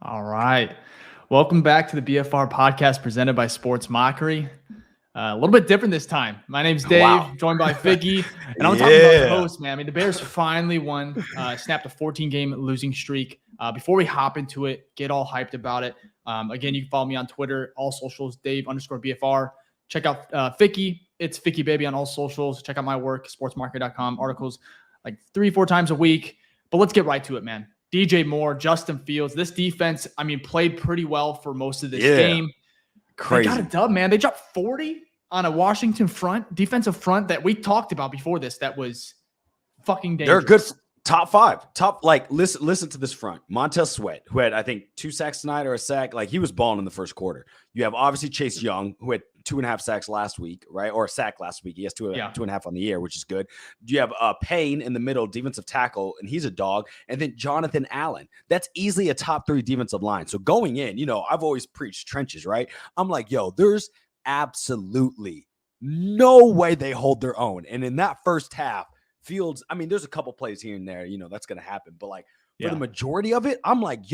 All right. Welcome back to the BFR podcast presented by Sports Mockery. A little bit different this time. My name's Dave, joined by Ficky, and I'm talking about the host, man. I mean, the Bears finally won, snapped a 14-game losing streak. Before we hop into it, get all hyped about it. Again, you can follow me on Twitter, all socials, Dave_BFR. Check out Ficky. It's Ficky Baby on all socials. Check out my work, sportsmarket.com, articles like 3-4 times a week. But let's get right to it, man. DJ Moore, Justin Fields. This defense, I mean, played pretty well for most of this game. Crazy. They got a dub, man. They dropped 40 on a Washington defensive front that we talked about before this. That was fucking dangerous. They're a good top five. Listen to this front. Montez Sweat, who had, I think, 2 sacks tonight or a sack. Like, he was balling in the first quarter. You have, obviously, Chase Young, who had 2.5 sacks last week, right? Or a sack last week. He has 2.5 on the year, which is good. You have Payne in the middle, defensive tackle, and he's a dog. And then Jonathan Allen. That's easily a top 3 defensive line. So going in, I've always preached trenches, right? I'm like, there's absolutely no way they hold their own. And in that first half, Fields, I mean, there's a couple plays here and there, that's going to happen. But like for the majority of it, I'm like,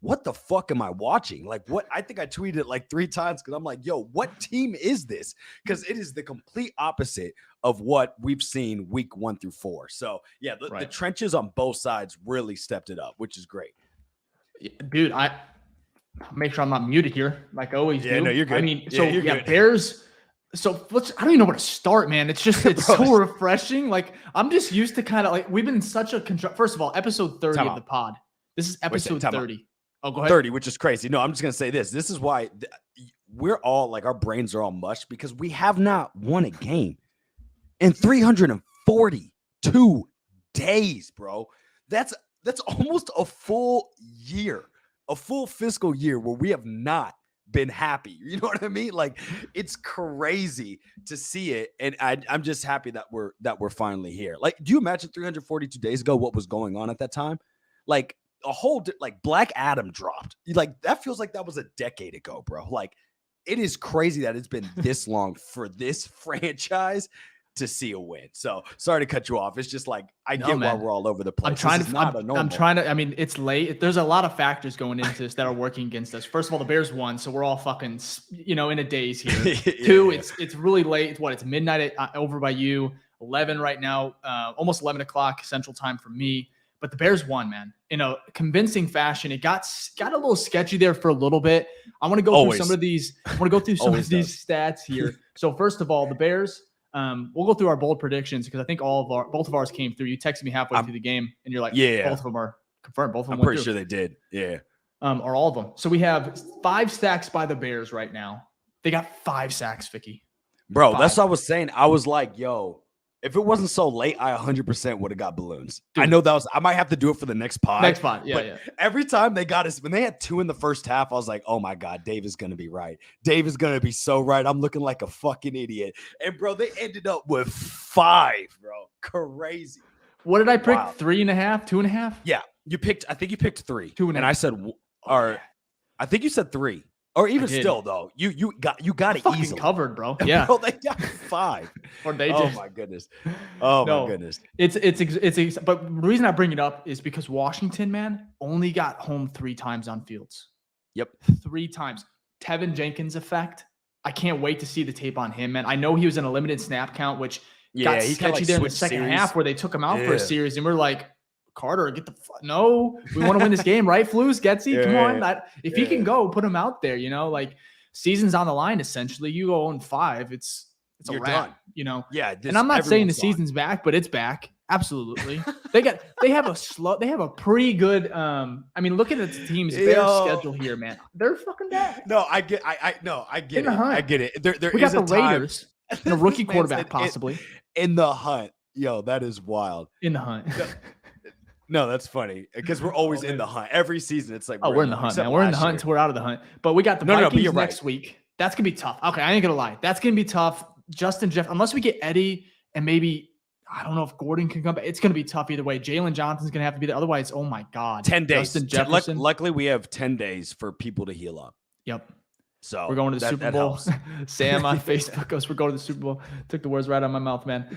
what the fuck am I watching? Like, what? I think I tweeted it like 3 times because I'm like, what team is this? Because it is the complete opposite of what we've seen week 1 through 4. So the trenches on both sides really stepped it up, which is great. Dude, I make sure I'm not muted here like I always do. Yeah, no, you're good. I mean, good. Bears. So I don't even know where to start, man. It's just, it's so refreshing. Like, I'm just used to kind of like, we've been in such a first of all, episode 30 of the pod. This is episode 30. Oh, go ahead. 30, which is crazy. No, I'm just going to say this. This is why we're all like, our brains are all mushed because we have not won a game in 342 days, bro. That's almost a full year, a full fiscal year where we have not been happy. You know what I mean? Like, it's crazy to see it. And I'm just happy that we're finally here. Like, do you imagine 342 days ago what was going on at that time? Like, a whole Black Adam dropped. Like, that feels like that was a decade ago, bro. Like, it is crazy that it's been this long for this franchise to see a win. So sorry to cut you off. It's just like, I get why we're all over the place. I'm trying to, I mean, it's late. There's a lot of factors going into this that are working against us. First of all, the Bears won. So we're all fucking, in a daze here. 2, it's really late. It's midnight over by you, 11 right now, almost 11 o'clock Central Time for me. But the Bears won, man, in a convincing fashion. It got a little sketchy there for a little bit. I want to go through some of these. Stats here. So first of all, the Bears, we'll go through our bold predictions because I think both of ours came through. You texted me halfway through the game and you're like, both of them are confirmed. Both of them I'm pretty sure they did. Yeah. Or all of them. So we have 5 sacks by the Bears right now. They got 5 sacks, Ficky. Bro, 5. That's what I was saying. I was like, if it wasn't so late, I 100% would have got balloons. Dude. I know I might have to do it for the next pod. Yeah. Every time they got us, when they had 2 in the first half, I was like, oh my God, Dave is going to be right. Dave is going to be so right. I'm looking like a fucking idiot. And bro, they ended up with 5, bro. Crazy. What did I pick? 3.5, 2.5? Yeah. I think you picked 3. 2.5. And I said, I think you said 3. Or even still, though, you got it easily covered, bro. Yeah, bro, they got 5. Or they oh my goodness, my goodness. It's. But the reason I bring it up is because Washington, man, only got home 3 times on Fields. Yep, 3 times. Tevin Jenkins effect. I can't wait to see the tape on him, man. I know he was in a limited snap count, which got sketchy there in the second half where they took him out for a series, and we're like, Carter, get the no. We want to win this game, right? Flus, Getsy, come on. If he can go, put him out there. Like, season's on the line. Essentially, you go 0-5. It's a wrap. Done. And I'm not saying the season's back, but it's back. Absolutely. They have a pretty good. I mean, look at the team's Bears schedule here, man. They're fucking bad. No, I get it. I get it. We got the Raiders and a rookie quarterback possibly in the hunt. That is wild. In the hunt. No, that's funny because we're always in the hunt. Every season, it's like we're in the hunt, man. We're in the hunt until we're out of the hunt. But we got the Vikings next week. That's gonna be tough. Okay, I ain't gonna lie. That's gonna be tough. Justin Jeff, unless we get Eddie and maybe I don't know if Gordon can come back. It's gonna be tough either way. Jalen Johnson's gonna have to be there. Otherwise, oh my God, 10 days. Justin Jefferson. Luckily, we have 10 days for people to heal up. Yep. So we're going to the Super Bowl. Sam on Facebook goes, "We're going to the Super Bowl." Took the words right out of my mouth, man.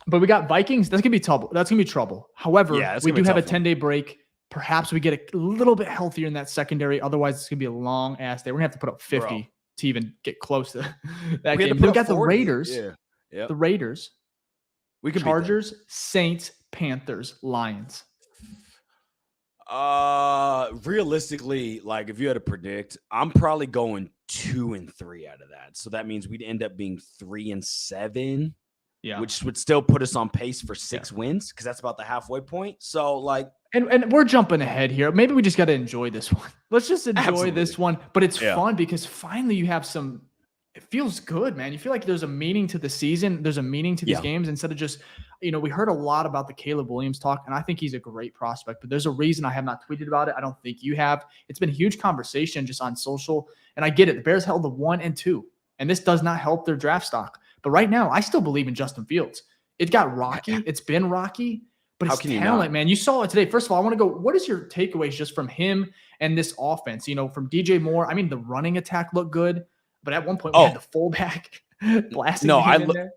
But we got Vikings. That's gonna be trouble. However, we do have a 10-day break. Perhaps we get a little bit healthier in that secondary. Otherwise, it's going to be a long ass day. We're going to have to put up 50 to even get close to that game. Then we got 40. The Raiders. Yeah. Yep. The Raiders. We can Chargers, Saints, Panthers, Lions. Realistically, like if you had to predict, I'm probably going 2-3 out of that. So that means we'd end up being 3-7. Yeah, which would still put us on pace for 6 wins because that's about the halfway point. So like, and we're jumping ahead here. Maybe we just got to enjoy this one. Let's just enjoy this one. But it's fun because finally you have some. It feels good, man. You feel like there's a meaning to the season. There's a meaning to these games instead of just, we heard a lot about the Caleb Williams talk, and I think he's a great prospect. But there's a reason I have not tweeted about it. I don't think you have. It's been a huge conversation just on social, and I get it. The Bears held the 1 and 2, and this does not help their draft stock. But right now, I still believe in Justin Fields. It got rocky. It's been rocky, but his talent, man. You saw it today. First of all, I want to go, what is your takeaways just from him and this offense? From DJ Moore, I mean, the running attack looked good, but at one point we had the fullback blasting him in there.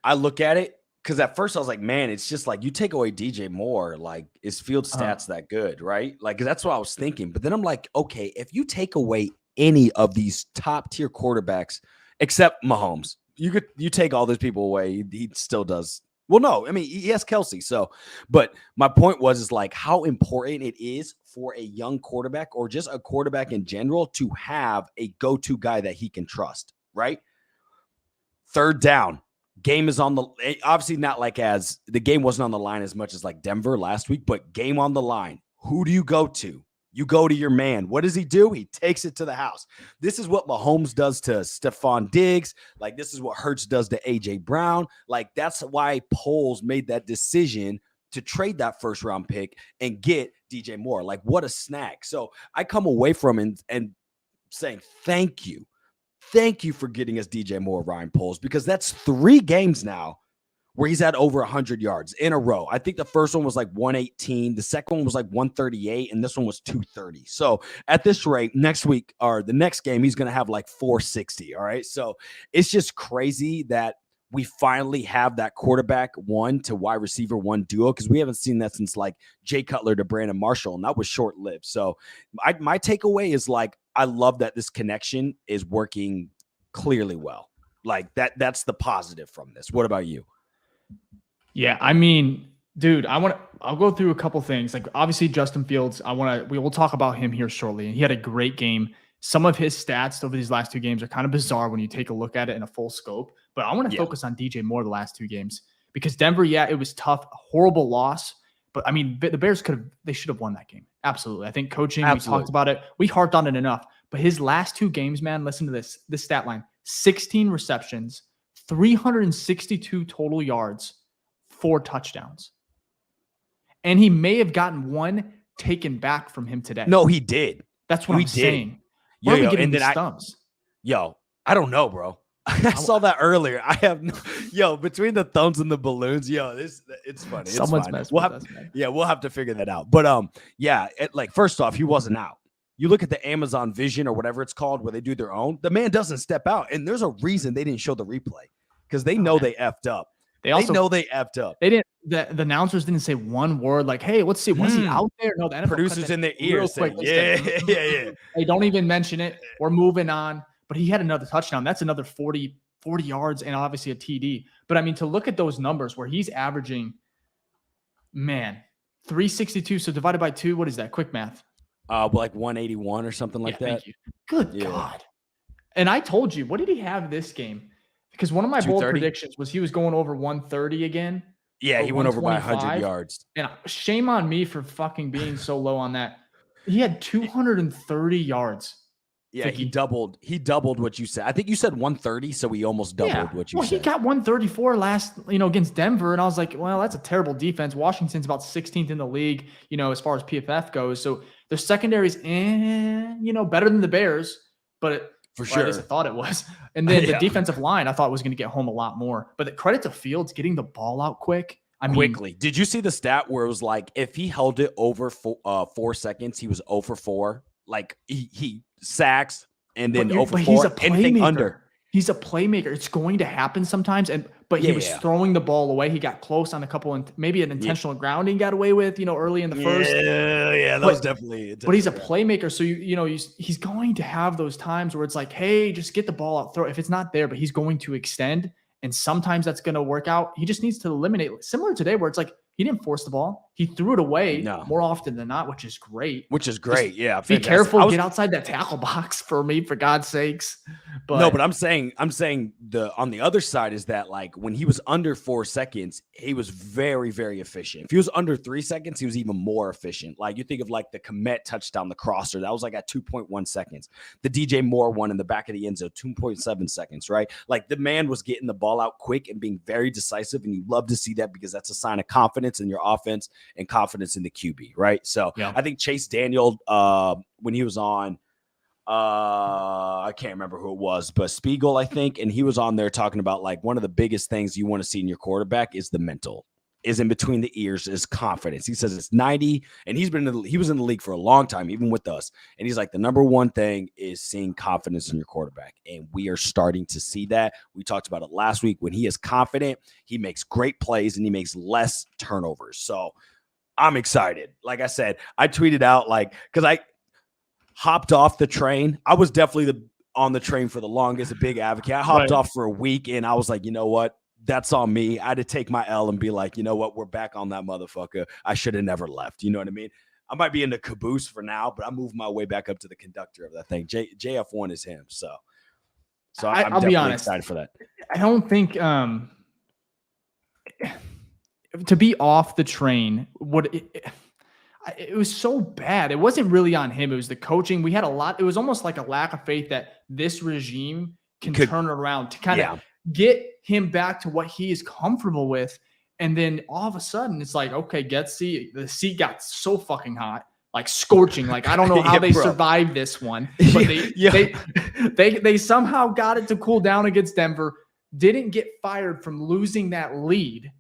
I look at it because at first I was like, man, it's just like you take away DJ Moore, like is Fields stats that good, right? Like that's what I was thinking. But then I'm like, okay, if you take away any of these top tier quarterbacks except Mahomes, you take all those people away, he still does. Well, no, I mean, he has Kelsey. So, but my point is like how important it is for a young quarterback or just a quarterback in general to have a go-to guy that he can trust, right? Third down, game is on the, obviously not like as the game wasn't on the line as much as like Denver last week, but game on the line. Who do you go to? You go to your man. What does he do? He takes it to the house. This is what Mahomes does to Stephon Diggs. Like, this is what Hurts does to A.J. Brown. Like, that's why Poles made that decision to trade that first-round pick and get DJ Moore. Like, what a snack. So I come away from and saying thank you. Thank you for getting us DJ Moore, Ryan Poles, because that's 3 games now where he's had over 100 yards in a row. I think the first one was like 118. The second one was like 138, and this one was 230. So at this rate, next week or the next game, he's going to have like 460. All right. So it's just crazy that we finally have that quarterback 1 to wide receiver 1 duo because we haven't seen that since like Jay Cutler to Brandon Marshall, and that was short-lived. So my takeaway is like I love that this connection is working clearly well. Like that's the positive from this. What about you? Yeah, I mean, dude, I'll go through a couple things. Like obviously Justin Fields, we will talk about him here shortly. And he had a great game. Some of his stats over these last 2 games are kind of bizarre when you take a look at it in a full scope. But I want to focus on DJ Moore the last 2 games because Denver, it was tough, a horrible loss. But I mean, the Bears they should have won that game. Absolutely. I think coaching, we talked about it. We harped on it enough. But his last 2 games, man, listen to this stat line: 16 receptions, 362 total yards, 4 touchdowns. And he may have gotten 1 taken back from him today. No, he did. That's what I'm saying. Where are we getting these thumbs? I don't know, bro. I saw that earlier. I have between the thumbs and the balloons, it's funny. Someone's messing with us, man. Yeah, we'll have to figure that out. But first off, he wasn't out. You look at the Amazon Vision or whatever it's called where they do their own. The man doesn't step out, and there's a reason they didn't show the replay because they know they effed up. They know they effed up. They didn't. The announcers didn't say one word like, "Hey, let's see, was he out there?" No, the NFL producers in their ears saying, "Yeah." Hey, don't even mention it. We're moving on. But he had another touchdown. That's another 40 yards and obviously a TD. But I mean, to look at those numbers where he's averaging, 362. So divided by 2, what is that? Quick math. Like 181 or something like that. Thank you. Good God. And I told you, what did he have this game? Because one of my bold predictions was he was going over 130 again. Yeah, he went over by 100 yards. And shame on me for fucking being so low on that. He had 230 yards. Yeah, he doubled what you said. I think you said 130, so he almost doubled what you said. He got 134 last, against Denver, and I was like, well, that's a terrible defense. Washington's about 16th in the league, as far as PFF goes. So their secondary's, better than the Bears, but for sure, at least I thought it was. And then the defensive line, I thought was going to get home a lot more. But the credit to Fields getting the ball out quick. Quickly. Did you see the stat where it was like if he held it over 4 seconds, he was 0 for 4? Like he sacks and then 0 for 4. He's a playmaker. Anything under. he's a playmaker. It's going to happen sometimes. But he was throwing the ball away. He got close on a couple, and maybe an intentional grounding got away with, early in the first. Yeah, that was definitely. But he's a playmaker, so he's going to have those times where it's like, hey, just get the ball out, throw. If it's not there, but he's going to extend, and sometimes that's going to work out. He just needs to eliminate, similar today, where it's like he didn't force the ball. He threw it away more often than not, which is great. Just yeah. Be careful. Get outside that tackle box for God's sakes. But I'm saying on the other side is that, like, when he was under 4 seconds, he was very, very efficient. If he was under 3 seconds, he was even more efficient. Like, you think of like the Komet touchdown, the crosser, that was like at 2.1 seconds. The DJ Moore one in the back of the end zone, 2.7 seconds, right? Like, the man was getting the ball out quick and being very decisive, and you love to see that because that's a sign of confidence in your offense and confidence in the QB, right? So I think Chase Daniel, when he was on, I can't remember who it was, but Spiegel, I think, and he was on there talking about, like, one of the biggest things you want to see in your quarterback is the mental, is in between the ears, is confidence. He says it's 90, and he was in the league for a long time, even with us. And he's like, the number one thing is seeing confidence in your quarterback. And we are starting to see that. We talked about it last week. When he is confident, he makes great plays and he makes less turnovers. So I'm excited. Like I said, I tweeted out, like, because I hopped off the train. I was definitely on the train for the longest, a big advocate. I hopped off for a week, and I was like, you know what? That's on me. I had to take my L and be like, you know what? We're back on that motherfucker. I should have never left. You know what I mean? I might be in the caboose for now, but I moved my way back up to the conductor of that thing. JF1 is him. So I'm I'll be honest, excited for that. I don't think to be off the train, it was so bad. It wasn't really on him. It was the coaching. We had a lot. It was almost like a lack of faith that this regime can turn it around to kind of get him back to what he is comfortable with. And then all of a sudden it's like, okay, the seat got so fucking hot, like scorching. Like, I don't know how they survived this one, but they somehow got it to cool down against Denver, didn't get fired from losing that lead.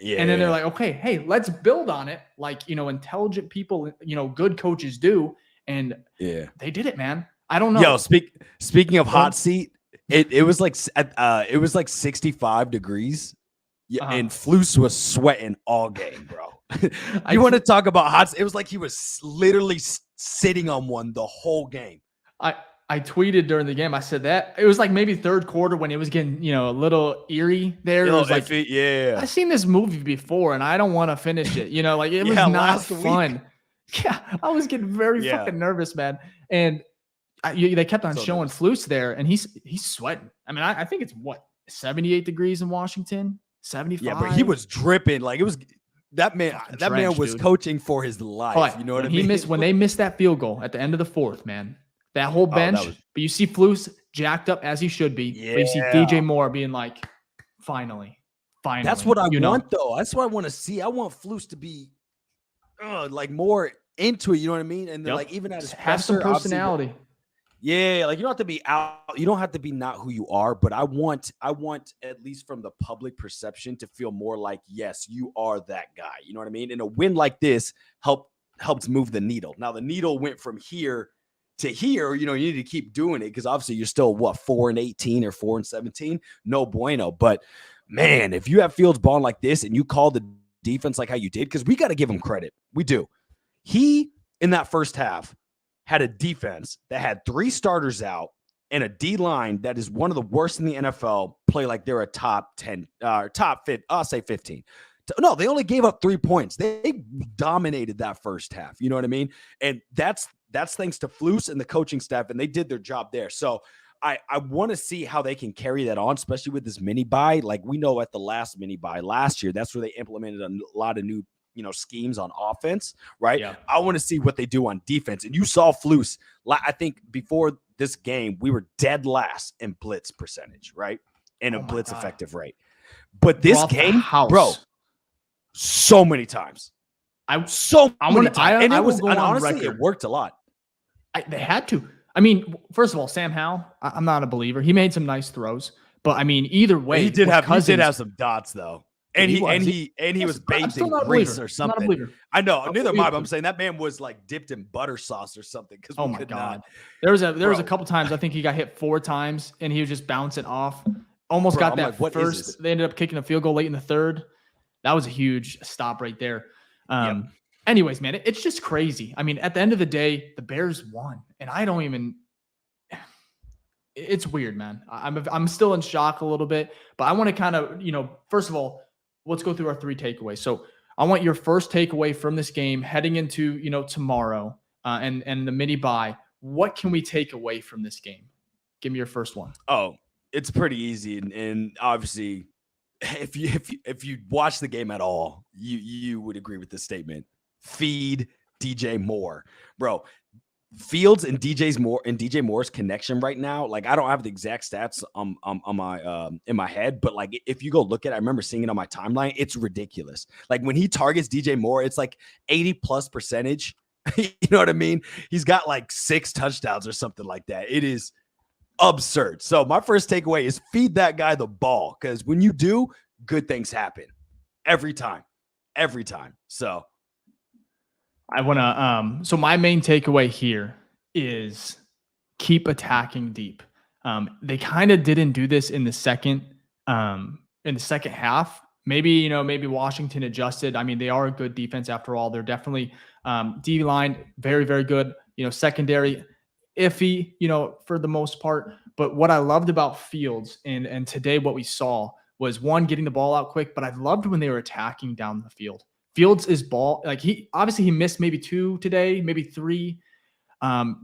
And then they're like, okay, hey, let's build on it. Like, intelligent people, good coaches do. And they did it, man. I don't know. Yo, speaking of hot seat, it was like 65 degrees. And Flus was sweating all game, bro. You want to talk about hot? It was like he was literally sitting on one the whole game. I tweeted during the game. I said that it was like maybe third quarter when it was getting, a little eerie there. It was like, I've seen this movie before and I don't want to finish it. Like it was not fun. Week. Yeah. I was getting very fucking nervous, man. And they kept on showing Flus there and he's sweating. I mean, I think it's 78 degrees in Washington, 75. Yeah, but he was dripping. Like it was that man was coaching for his life. But you know what I mean? When they missed that field goal at the end of the fourth, man. That whole bench, but you see Flus jacked up as he should be. Yeah. But you see DJ Moore being like, finally. That's what I want, though. That's what I want to see. I want Flus to be like more into it. You know what I mean? And like even at his have some personality. Yeah, like you don't have to be out. You don't have to be not who you are. But I want at least from the public perception to feel more like, yes, you are that guy. You know what I mean? And a win like this helps move the needle. Now the needle went from here to here, you need to keep doing it because obviously you're still 4-18 or 4-17, no bueno. But man, if you have Fields balling like this and you call the defense like how you did, because we got to give him credit, we do. He in that first half had a defense that had 3 starters out and a D line that is one of the worst in the NFL play like they're a top 10, top 5. I'll say 15. No, they only gave up 3 points. They dominated that first half. You know what I mean? And that's thanks to Flus and the coaching staff, and they did their job there. So I want to see how they can carry that on, especially with this mini bye. Like we know at the last mini bye last year, that's where they implemented a lot of new schemes on offense, right? Yeah. I want to see what they do on defense. And you saw Flus. I think before this game, we were dead last in blitz percentage, right? And a blitz effective rate. But this game, bro, so many times. Honestly, it worked a lot. They had to. I mean, first of all, Sam Howell, I'm not a believer. He made some nice throws, but I mean, either way, he did have some dots though. And He he was bathed in grease or something. I know, neither am I, but I'm saying that man was like dipped in butter sauce or something. Because oh my God, there was a couple times I think he got hit 4 times and he was just bouncing off. Almost got that first. They ended up kicking a field goal late in the third. That was a huge stop right there. Anyways, man, it's just crazy. I mean, at the end of the day, the Bears won, and I don't even. It's weird, man. I'm still in shock a little bit, but I want to kind of, first of all, let's go through our 3 takeaways. So I want your first takeaway from this game heading into, tomorrow and the mini bye. What can we take away from this game? Give me your first one. Oh, it's pretty easy. And obviously if you watch the game at all, you would agree with this statement. Feed DJ Moore, bro. Fields and DJ Moore's connection right now, like I don't have the exact stats on my in my head, but like if you go look at it, I remember seeing it on my timeline. It's ridiculous. Like when he targets DJ Moore, it's like 80+%. You know what I mean? He's got like 6 touchdowns or something like that. It is absurd. So my first takeaway is feed that guy the ball, because when you do, good things happen every time. So I want to, so my main takeaway here is keep attacking deep. They kind of didn't do this in the second half. Maybe Washington adjusted. I mean, they are a good defense after all. They're definitely D line, very, very good. Secondary, iffy, for the most part. But what I loved about Fields and today what we saw was, one, getting the ball out quick, but I loved when they were attacking down the field. Fields is ball, like he missed maybe 2 today, maybe 3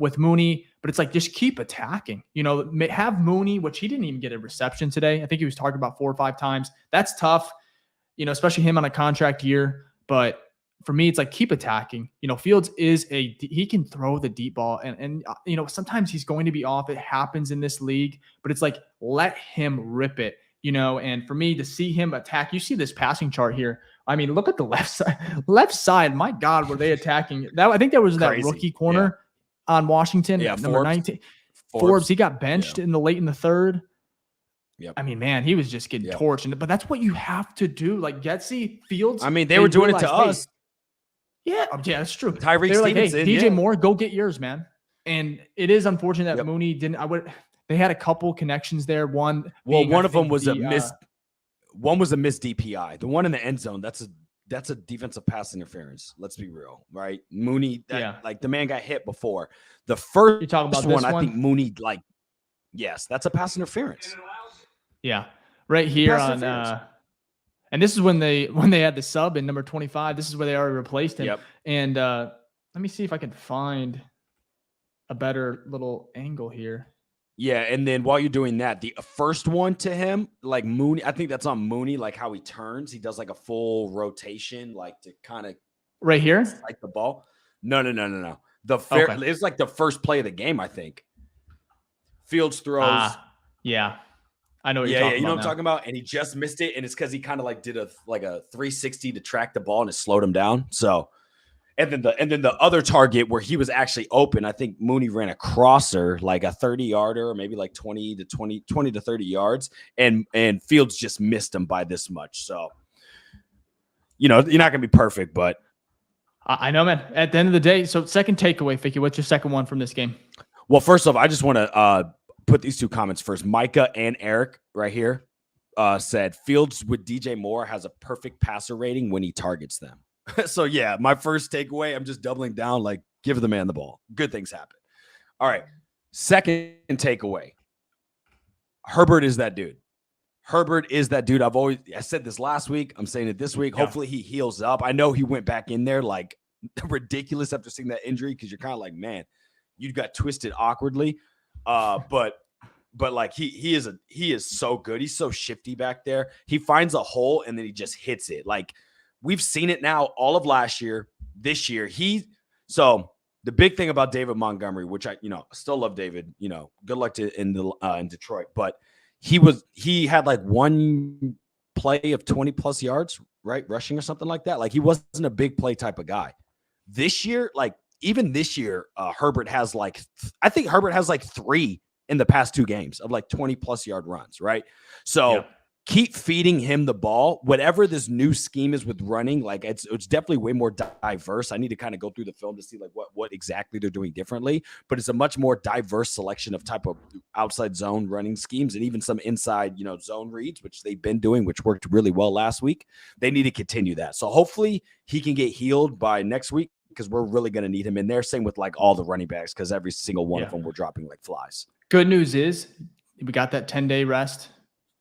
with Mooney, but it's like just keep attacking. Have Mooney, which he didn't even get a reception today. I think he was targeted about 4 or 5 times. That's tough, especially him on a contract year. But for me, it's like keep attacking. Fields he can throw the deep ball, and sometimes he's going to be off. It happens in this league, but it's like let him rip it. And for me to see him attack, you see this passing chart here. I mean, look at the left side. Left side, my God, were they attacking? That I think there was that rookie corner on Washington, number 19. Forbes, he got benched in the third. Yep. I mean, man, he was just getting torched. But that's what you have to do. Like Getsy, Fields. I mean, they were doing it to us. Yeah, that's true. Tyreek Stevenson, like, hey, DJ Moore, go get yours, man. And it is unfortunate that Mooney didn't. They had a couple connections there. One of them was a missed. One was a missed DPI. The one in the end zone, that's a defensive pass interference. Let's be real, right? Mooney, like the man got hit before. The first You're talking about one, I think Mooney, like, yes, that's a pass interference. Yeah, right here on. And this is when they had the sub in number 25. This is where they already replaced him. Yep. And let me see if I can find a better little angle here. Yeah, and then while you're doing that, the first one to him, like Mooney, I think that's on Mooney, like how he turns. He does like a full rotation, like to kind of right here, like the ball. No. It's like the first play of the game, I think. Fields throws. Yeah. I know what you're talking about. You know what I'm talking about? And he just missed it, and it's because he kind of like did a 360 to track the ball, and it slowed him down. So. And then the other target where he was actually open, I think Mooney ran a crosser, like a 30-yarder, or maybe like 20 to 30 yards, and Fields just missed him by this much. So, you're not gonna be perfect, but I know, man. At the end of the day, so second takeaway, Ficky, what's your second one from this game? Well, first off, I just want to put these 2 comments first. Micah and Eric right here said Fields with DJ Moore has a perfect passer rating when he targets them. So, yeah, my first takeaway, I'm just doubling down, like, give the man the ball. Good things happen. All right. Second takeaway. Herbert is that dude. I said this last week. I'm saying it this week. Yeah. Hopefully he heals up. I know he went back in there like ridiculous after seeing that injury, because you're kind of like, man, you got twisted awkwardly. But like he is so good. He's so shifty back there. He finds a hole and then he just hits it. Like, we've seen it now all of last year, this year. So the big thing about David Montgomery, which I still love David, good luck in Detroit, but he had like one play of 20+ yards, right? Rushing or something like that. Like, he wasn't a big play type of guy. This year, like even this year, Herbert has like 3 in the past 2 games of like 20+ yard runs, right? So keep feeding him the ball. Whatever this new scheme is with running, like it's definitely way more diverse. I need to kind of go through the film to see like what exactly they're doing differently, but it's a much more diverse selection of type of outside zone running schemes and even some inside, zone reads, which they've been doing, which worked really well last week. They need to continue that. So hopefully he can get healed by next week, because we're really going to need him in there. Same with like all the running backs, because every single one of them were dropping like flies. Good news is we got that 10-day rest.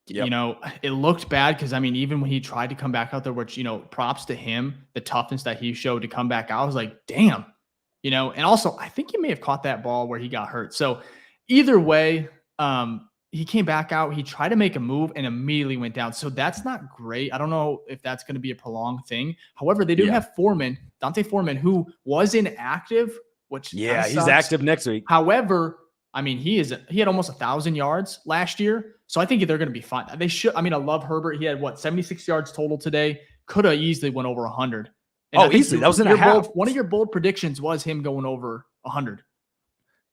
Yep. It looked bad because, even when he tried to come back out there, which, props to him, the toughness that he showed to come back out, I was like, damn, and also I think he may have caught that ball where he got hurt. So either way, he came back out, he tried to make a move and immediately went down. So that's not great. I don't know if that's going to be a prolonged thing. However, they do have Dante Foreman, who was inactive, which he's active next week. However, he had almost 1,000 yards last year. So I think they're going to be fine. They should. I love Herbert. He had 76 yards total today. Could have easily went over 100. And easily. That was in a half. One of your bold predictions was him going over 100.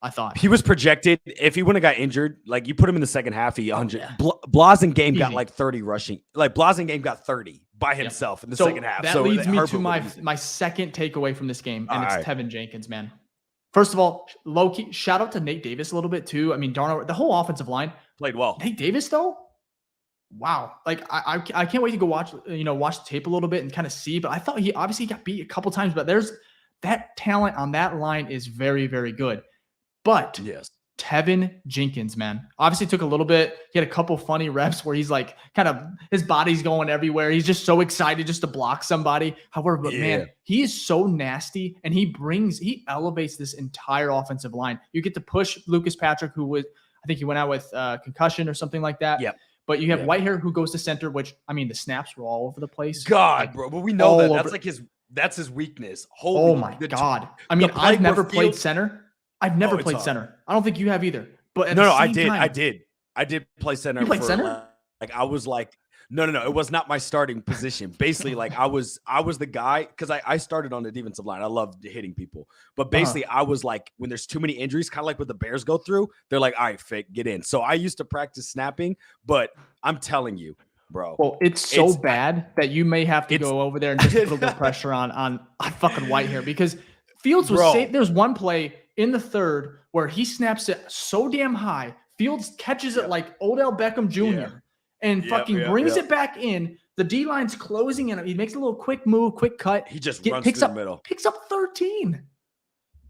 I thought he was projected. If he wouldn't have got injured, like you put him in the second half, he 100. Blasingame got like 30 rushing. Like Blasingame got 30 by himself in the second half. That leads me to my second takeaway from this game, and it's Tevin Jenkins, man. First of all, low-key, shout out to Nate Davis a little bit too. Darnold, the whole offensive line played well. Nate Davis, though, wow. Like, I can't wait to go watch the tape a little bit and kind of see. But I thought he obviously got beat a couple times. But there's that talent on that line is very, very good. But Tevin Jenkins, man, obviously took a little bit. He had a couple funny reps where he's like kind of his body's going everywhere. He's just so excited just to block somebody. However, but man, he is so nasty, and he elevates this entire offensive line. You get to push Lucas Patrick, I think he went out with concussion or something like that. Yep. But you have Whitehair who goes to center, which the snaps were all over the place. God, bro, but we know that that's like that's his weakness. Oh my God. I've never played center. I've never played center. I don't think you have either. But I did play center. You played center? I was like, no. It was not my starting position. Basically, like I was the guy, because I started on the defensive line. I loved hitting people. But basically, I was like, when there's too many injuries, kind of like what the Bears go through, they're like, all right, Fick, get in. So I used to practice snapping, but I'm telling you, bro. Well, it's so bad that you may have to go over there and just put a little pressure on fucking Whitehair, because Fields was safe. There's one play in the third where he snaps it so damn high. Fields catches it like Odell Beckham Jr. and fucking brings it back in. The D-line's closing in. He makes a little quick move, quick cut. He just runs through the middle. Picks up 13.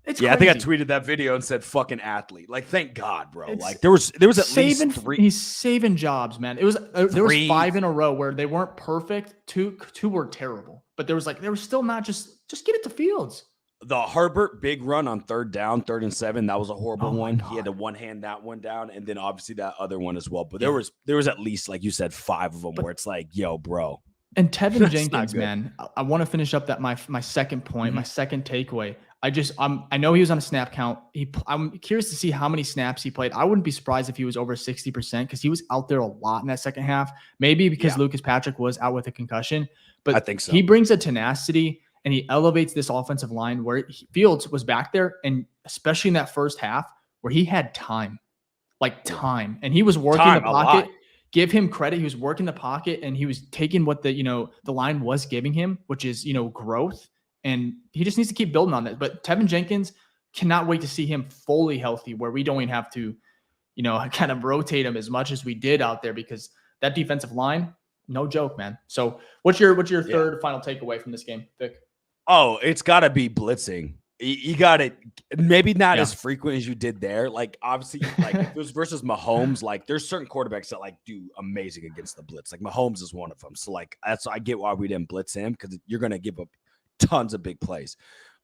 It's crazy. I think I tweeted that video and said fucking athlete. Like, thank God, bro. Like there was at least 3. He's saving jobs, man. There was 5 in a row where they weren't perfect. Two were terrible. But there was still not just get it to Fields. The Herbert big run on 3rd down, 3rd and 7. That was a horrible one. He had to one hand that one down, and then obviously that other one as well. But there was at least, like you said, 5 of them where it's like, yo, bro. And Tevin Jenkins, man, I want to finish up that my second point, my second takeaway. I know he was on a snap count. I'm curious to see how many snaps he played. I wouldn't be surprised if he was over 60% because he was out there a lot in that second half. Maybe because Lucas Patrick was out with a concussion, but I think so. He brings a tenacity. And he elevates this offensive line where Fields was back there, and especially in that first half where he had time, and he was working the pocket. Give him credit. He was working the pocket, and he was taking what the line was giving him, which is, growth. And he just needs to keep building on that. But Tevin Jenkins, cannot wait to see him fully healthy, where we don't even have to, kind of rotate him as much as we did out there, because that defensive line, no joke, man. So what's your third final takeaway from this game, Vic? Oh, it's got to be blitzing. You got it. Maybe not as frequent as you did there. Like, obviously, like if it was versus Mahomes, like there's certain quarterbacks that like do amazing against the blitz. Like Mahomes is one of them. So like I get why we didn't blitz him, because you're gonna give up tons of big plays.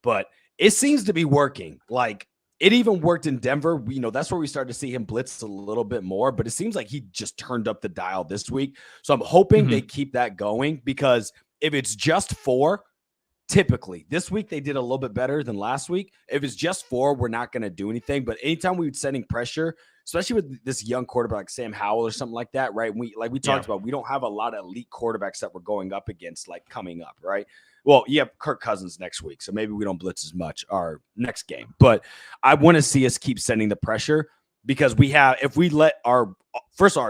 But it seems to be working. Like it even worked in Denver. That's where we started to see him blitz a little bit more. But it seems like he just turned up the dial this week. So I'm hoping they keep that going, because if it's just 4. Typically, this week they did a little bit better than last week. If it's just 4, we're not going to do anything. But anytime we were setting pressure, especially with this young quarterback like Sam Howell or something like that, right? We talked about, we don't have a lot of elite quarterbacks that we're going up against, like coming up, right? Well, you have Kirk Cousins next week, so maybe we don't blitz as much our next game. But I want to see us keep sending the pressure. because if we let our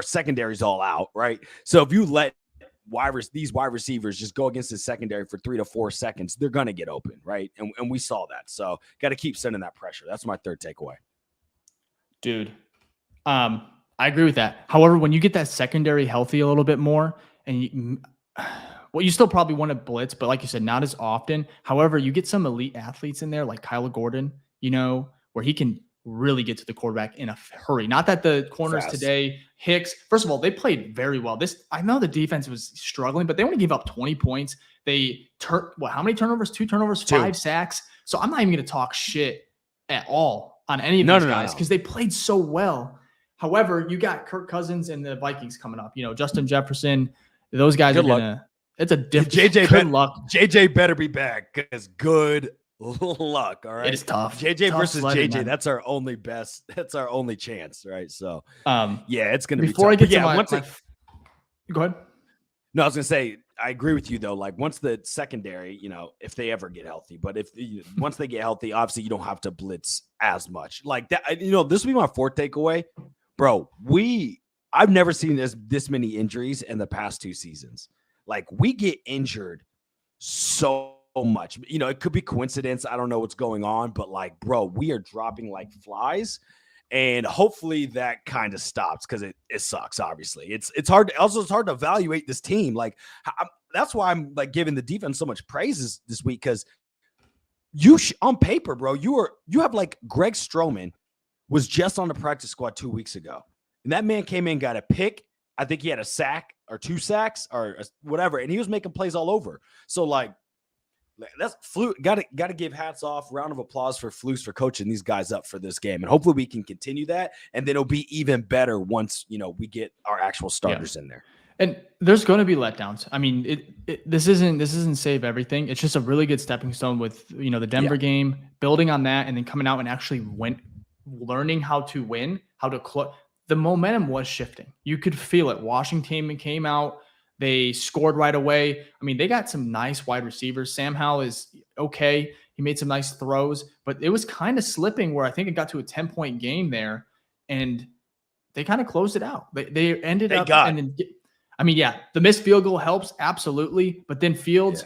secondary's all out, right? So if you let these wide receivers just go against the secondary for 3 to 4 seconds, they're going to get open, right? And we saw that. So got to keep sending that pressure. That's my third takeaway. Dude, I agree with that. However, when you get that secondary healthy a little bit more, and you still probably want to blitz, but like you said, not as often. However, you get some elite athletes in there like Kyler Gordon, where he can really get to the quarterback in a hurry. Not that the corners today, Hicks, first of all, they played very well. I know the defense was struggling, but they only gave up 20 points. They how many turnovers? 2 turnovers, 5 sacks. So I'm not even going to talk shit at all on any of these guys because they played so well. However, you got Kirk Cousins and the Vikings coming up. Justin Jefferson, those guys are going to – it's a different – good luck. JJ better be back because good luck, all right? It is tough. JJ tough versus JJ, man. That's our only best. That's our only chance, right? So, it's going to be tough. Before I get to go ahead. No, I was going to say, I agree with you, though. Like, once the secondary, if they ever get healthy, but once they get healthy, obviously you don't have to blitz as much. Like that, this will be my fourth takeaway. Bro, I've never seen this many injuries in the past 2 seasons. Like, we get injured so much. It could be coincidence. I don't know what's going on, but like, bro, we are dropping like flies. And hopefully that kind of stops because it sucks. Obviously, it's hard. Also, it's hard to evaluate this team. Like that's why I'm like giving the defense so much praises this week because on paper, bro, you have like Greg Stroman was just on the practice squad 2 weeks ago, and that man came in, got a pick. I think he had a sack or 2 sacks or whatever, and he was making plays all over. So like. That's Flute. Got to give hats off. Round of applause for Flus for coaching these guys up for this game, and hopefully we can continue that. And then it'll be even better once we get our actual starters in there. And there's going to be letdowns. I mean, this isn't save everything. It's just a really good stepping stone with the Denver game, building on that, and then coming out and actually learning how to win, how to close. The momentum was shifting. You could feel it. Washington came out. They scored right away. I mean, they got some nice wide receivers. Sam Howell is okay. He made some nice throws, but it was kind of slipping where I think it got to a 10-point game there, and they kind of closed it out. They ended up. The missed field goal helps, absolutely. But then Fields,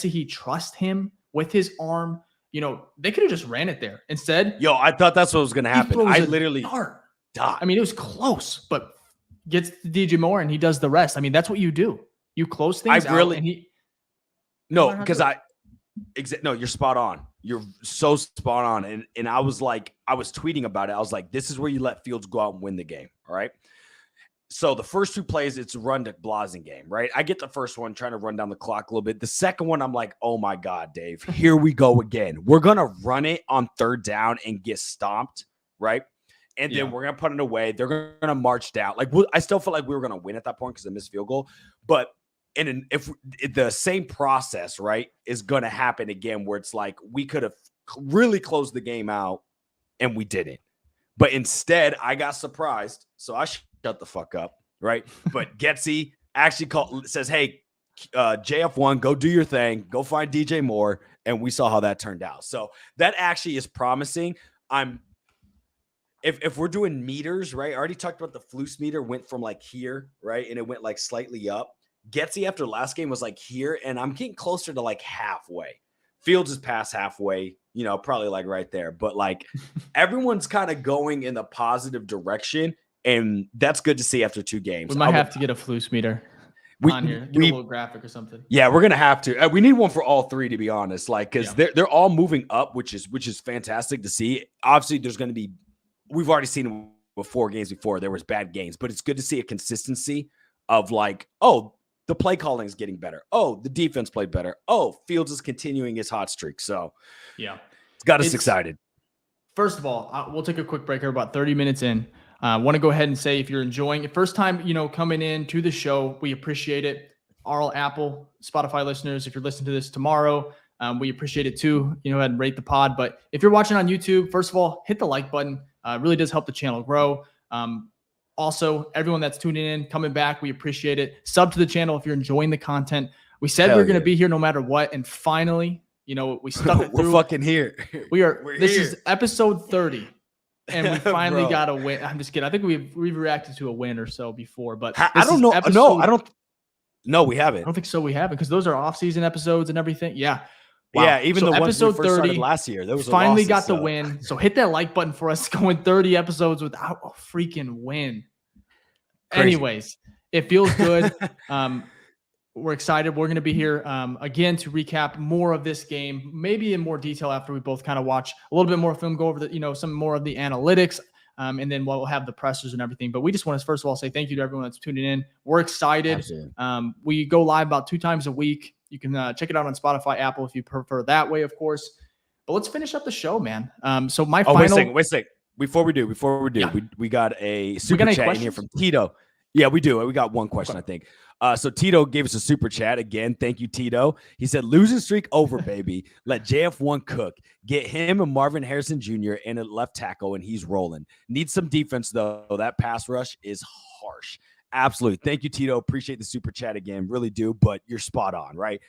he trust him with his arm. They could have just ran it there. Instead, I thought that's what was going to happen. I literally dart. I mean, it was close, but gets to DJ Moore and he does the rest. I mean, that's what you do. You close things out. And you're spot on. You're so spot on. And I was tweeting about it. I was like, this is where you let Fields go out and win the game. All right. So the first 2 plays, it's a run to Blasen game, right? I get the first one trying to run down the clock a little bit. The second one, I'm like, oh my God, Dave, here we go again. We're going to run it on 3rd down and get stomped. Right. And then we're going to put it away. They're going to march down. Like, I still felt like we were going to win at that point because of the missed field goal. But if the same process, right, is going to happen again where it's like we could have really closed the game out and we didn't. But instead, I got surprised. So I shut the fuck up, right? But Getsy actually says, hey, JF1, go do your thing. Go find DJ Moore. And we saw how that turned out. So that actually is promising. If we're doing meters, right? I already talked about the Flus meter went from like here, right? And it went like slightly up. Getsy after last game was like here, and I'm getting closer to like halfway. Fields is past halfway, probably like right there. But like everyone's kind of going in the positive direction, and that's good to see after 2 games. We might have to get a Flus meter on here. Get a little graphic or something. Yeah, we're gonna have to. We need one for all 3, to be honest. Like, because they're all moving up, which is fantastic to see. Obviously, there's going to be. We've already seen with 4 games before there was bad games, but it's good to see a consistency of like, oh, the play calling is getting better. Oh, the defense played better. Oh, Fields is continuing his hot streak. So it's got us excited. First of all, we'll take a quick break here, about 30 minutes in. I want to go ahead and say, if you're enjoying it, first time, coming in to the show, we appreciate it. All Apple, Spotify listeners, if you're listening to this tomorrow, we appreciate it too. Go ahead and rate the pod. But if you're watching on YouTube, first of all, hit the like button. It really does help the channel grow. Also, everyone that's tuning in, coming back, we appreciate it. Sub to the channel if you're enjoying the content. We said we're going to be here no matter what. And finally, we stuck it through. We're fucking here. This is episode 30. and we finally got a win. I'm just kidding. I think we've reacted to a win or so before, but I don't know. No, we haven't. I don't think so. We haven't, because those are off-season episodes and everything. Yeah. Wow. Yeah, even the ones we first started last year, there was finally got the win. So hit that like button for us going 30 episodes without a freaking win. Crazy. Anyways, it feels good. We're excited. We're going to be here again to recap more of this game, maybe in more detail after we both kind of watch a little bit more film, go over the, some more of the analytics, and then we'll have the pressers and everything. But we just want to first of all say thank you to everyone that's tuning in. We're excited. We go live about 2 times a week. You can check it out on Spotify, Apple if you prefer that way, of course. But let's finish up the show, man. So my final. Wait a second. Before we do, yeah. we got a super chat in here from Tito. Yeah, we do. We got one question, I think. So Tito gave us a super chat again. Thank you, Tito. He said, "Losing streak over, baby. Let JF1 cook. Get him and Marvin Harrison Jr. in a left tackle, and he's rolling. Need some defense though. That pass rush is harsh." Absolutely. Thank you, Tito. Appreciate the super chat again. Really do. But you're spot on, right?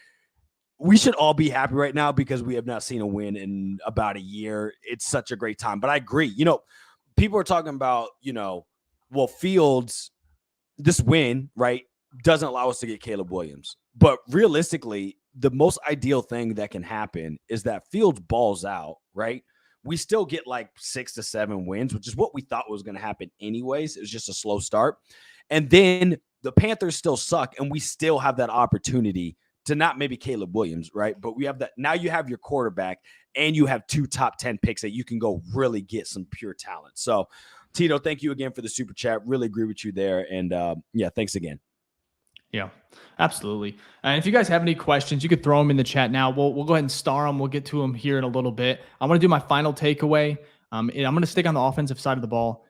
We should all be happy right now because we have not seen a win in about a year. It's such a great time. But I agree. People are talking about, Fields, this win, right, doesn't allow us to get Caleb Williams. But realistically, the most ideal thing that can happen is that Fields balls out, right? We still get like 6 to 7 wins, which is what we thought was going to happen anyways. It was just a slow start. And then the Panthers still suck, and we still have that opportunity to not maybe Caleb Williams, right? But we have that. Now you have your quarterback, and you have 2 top 10 picks that you can go really get some pure talent. So, Tito, thank you again for the super chat. Really agree with you there. And, yeah, thanks again. Yeah, absolutely. And if you guys have any questions, you could throw them in the chat now. We'll go ahead and star them. We'll get to them here in a little bit. I want to do my final takeaway. I'm going to stick on the offensive side of the ball.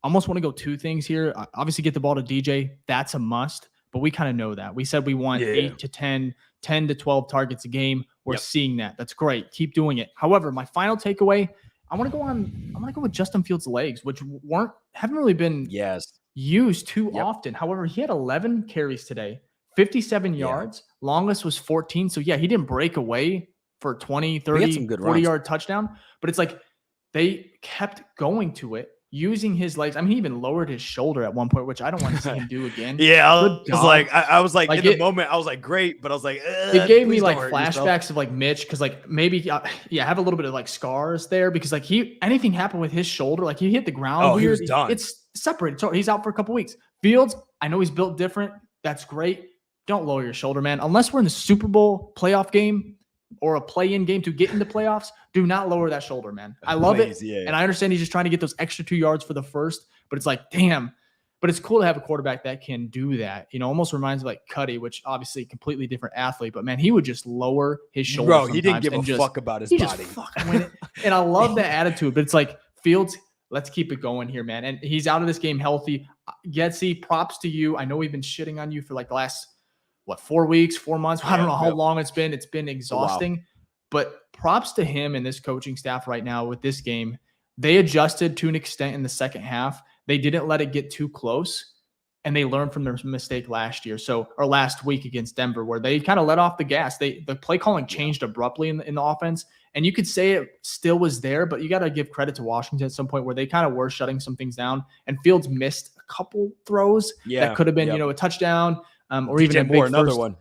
Almost want to go 2 things here. Obviously, get the ball to DJ. That's a must, but we kind of know that. We said we want 8 to 10, 10 to 12 targets a game. We're seeing that. That's great. Keep doing it. However, my final takeaway, I want to go with Justin Fields' legs, which haven't really been used too often. However, he had 11 carries today, 57 yards. Longest was 14. So, yeah, he didn't break away for 20, 30, 40-yard touchdown. But it's like they kept going to it, using his legs. I mean, he even lowered his shoulder at one point, which I don't want to see him do again. I was like, in the moment, I was like, great, but I was like, it gave me like flashbacks of like Mitch, because like maybe, have a little bit of like scars there, because like anything happened with his shoulder, like he hit the ground. Oh, he was done. It's separated. So he's out for a couple weeks. Fields, I know he's built different. That's great. Don't lower your shoulder, man. Unless we're in the Super Bowl playoff game or a play-in game to get into playoffs, do not lower that shoulder, man. I love it. And I understand he's just trying to get those extra 2 yards for the first, but it's like, damn. But it's cool to have a quarterback that can do that. Almost reminds me of like Cuddy, which obviously a completely different athlete, but man, he would just lower his shoulder. Bro, he didn't give a fuck about his body. Just fucking win it. And I love that attitude, but it's like, Fields, let's keep it going here, man. And he's out of this game healthy. Getsy, props to you. I know we've been shitting on you for like the last 4 weeks, 4 months. I don't know how long it's been. It's been exhausting. Wow. But props to him and this coaching staff right now with this game. They adjusted to an extent in the second half. They didn't let it get too close, and they learned from their mistake last week against Denver, where they kind of let off the gas. The play calling changed abruptly in the offense, and you could say it still was there, but you got to give credit to Washington at some point where they kind of were shutting some things down, and Fields missed a couple throws that could have been, a touchdown, or even a big another one.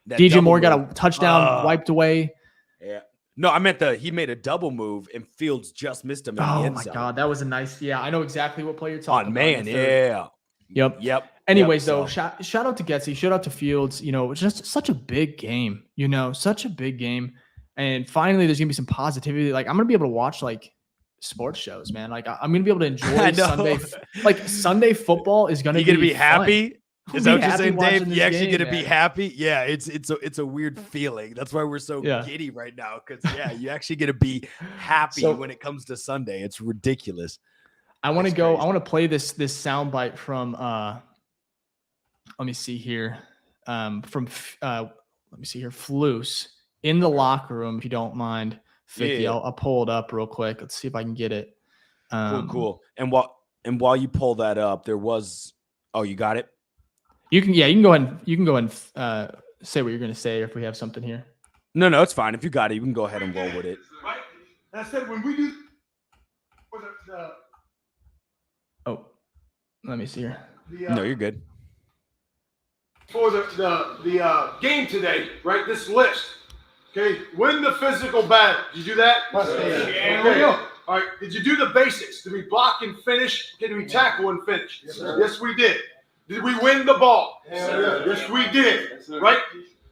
DJ Moore got a touchdown wiped away. Yeah. No, I meant he made a double move and Fields just missed him in the end zone. Oh my God. That was a nice, I know exactly what play you're talking about. Man, yeah. Yep. Anyways, though, shout out to Getsy, shout out to Fields. It's just such a big game, such a big game. And finally, there's going to be some positivity. Like, I'm going to be able to watch like sports shows, man. Like, I'm going to be able to enjoy Sunday. Like, Sunday football is going to be going to be happy. Is that what you're saying, Dave? You actually going to be happy? Yeah, it's a weird feeling. That's why we're so giddy right now. Because you actually going to be happy when it comes to Sunday. It's ridiculous. I want to play this soundbite from let me see here. Flus in the locker room, if you don't mind, Ficky. Yeah. I'll pull it up real quick. Let's see if I can get it. Cool. And while you pull that up, there was. Oh, you got it. You can go ahead. You can go ahead and say what you're going to say, if we have something here. No, it's fine. If you got it, you can go ahead and roll with it. I said when we do Oh, let me see here. No, you're good. For the game today, right? This list. Okay, win the physical battle. Did you do that? Okay. All right. Did you do the basics? Did we block and finish? Did we tackle and finish? Yes, we did. Did we win the ball? Yes, we did. Right?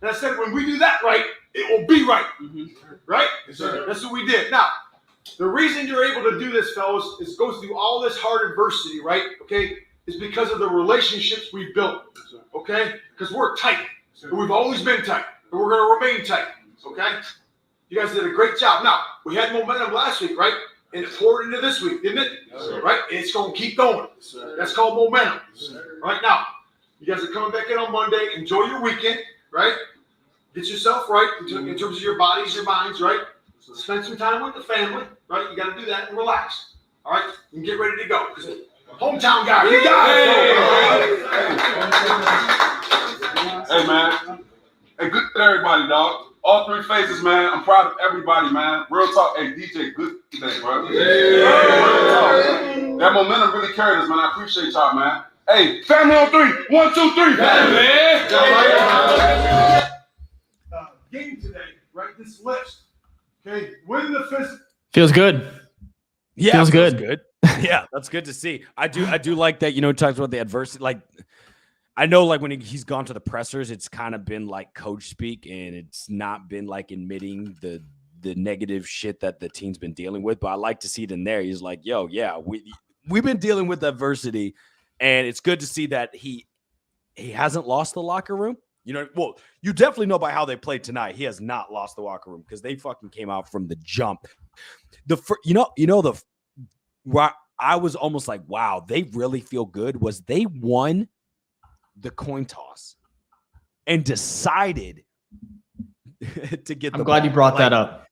And I said, when we do that right, it will be right. Right? That's what we did. Now, the reason you're able to do this, fellas, is go through all this hard adversity, right? Okay, is because of the relationships we built. Okay, because we're tight. And we've always been tight, and we're going to remain tight. Okay, you guys did a great job. Now, we had momentum last week, right? And it poured into this week, didn't it? Right? And it's going to keep going. That's called momentum. Right now, you guys are coming back in on Monday. Enjoy your weekend, right? Get yourself right in terms of your bodies, your minds, right? Spend some time with the family, right? You got to do that and relax. All right? And get ready to go. Hometown guy, you got it. Hey, man. Hey, good to everybody, dog. All three phases, man. I'm proud of everybody, man. Real talk. Hey, DJ, good today, bro. Real talk. That momentum really carried us, man. I appreciate y'all, man. Hey, family on three. 1, 2, 3. Family. Game today, right? This list. Okay, win the fist. Feels good. Yeah, feels good. Yeah, that's good to see. I do like that. You know, he talks about the adversity. Like, I know, like when he's gone to the pressers, it's kind of been like coach speak, and it's not been like admitting the negative shit that the team's been dealing with. But I like to see it in there. He's like, yo, yeah, we've been dealing with adversity, and it's good to see that he hasn't lost the locker room. You know, well, you definitely know by how they played tonight. He has not lost the locker room because they fucking came out from the jump. Where I was almost like, wow, they really feel good. Was they won the coin toss and decided to get the ball. I'm glad you brought that up.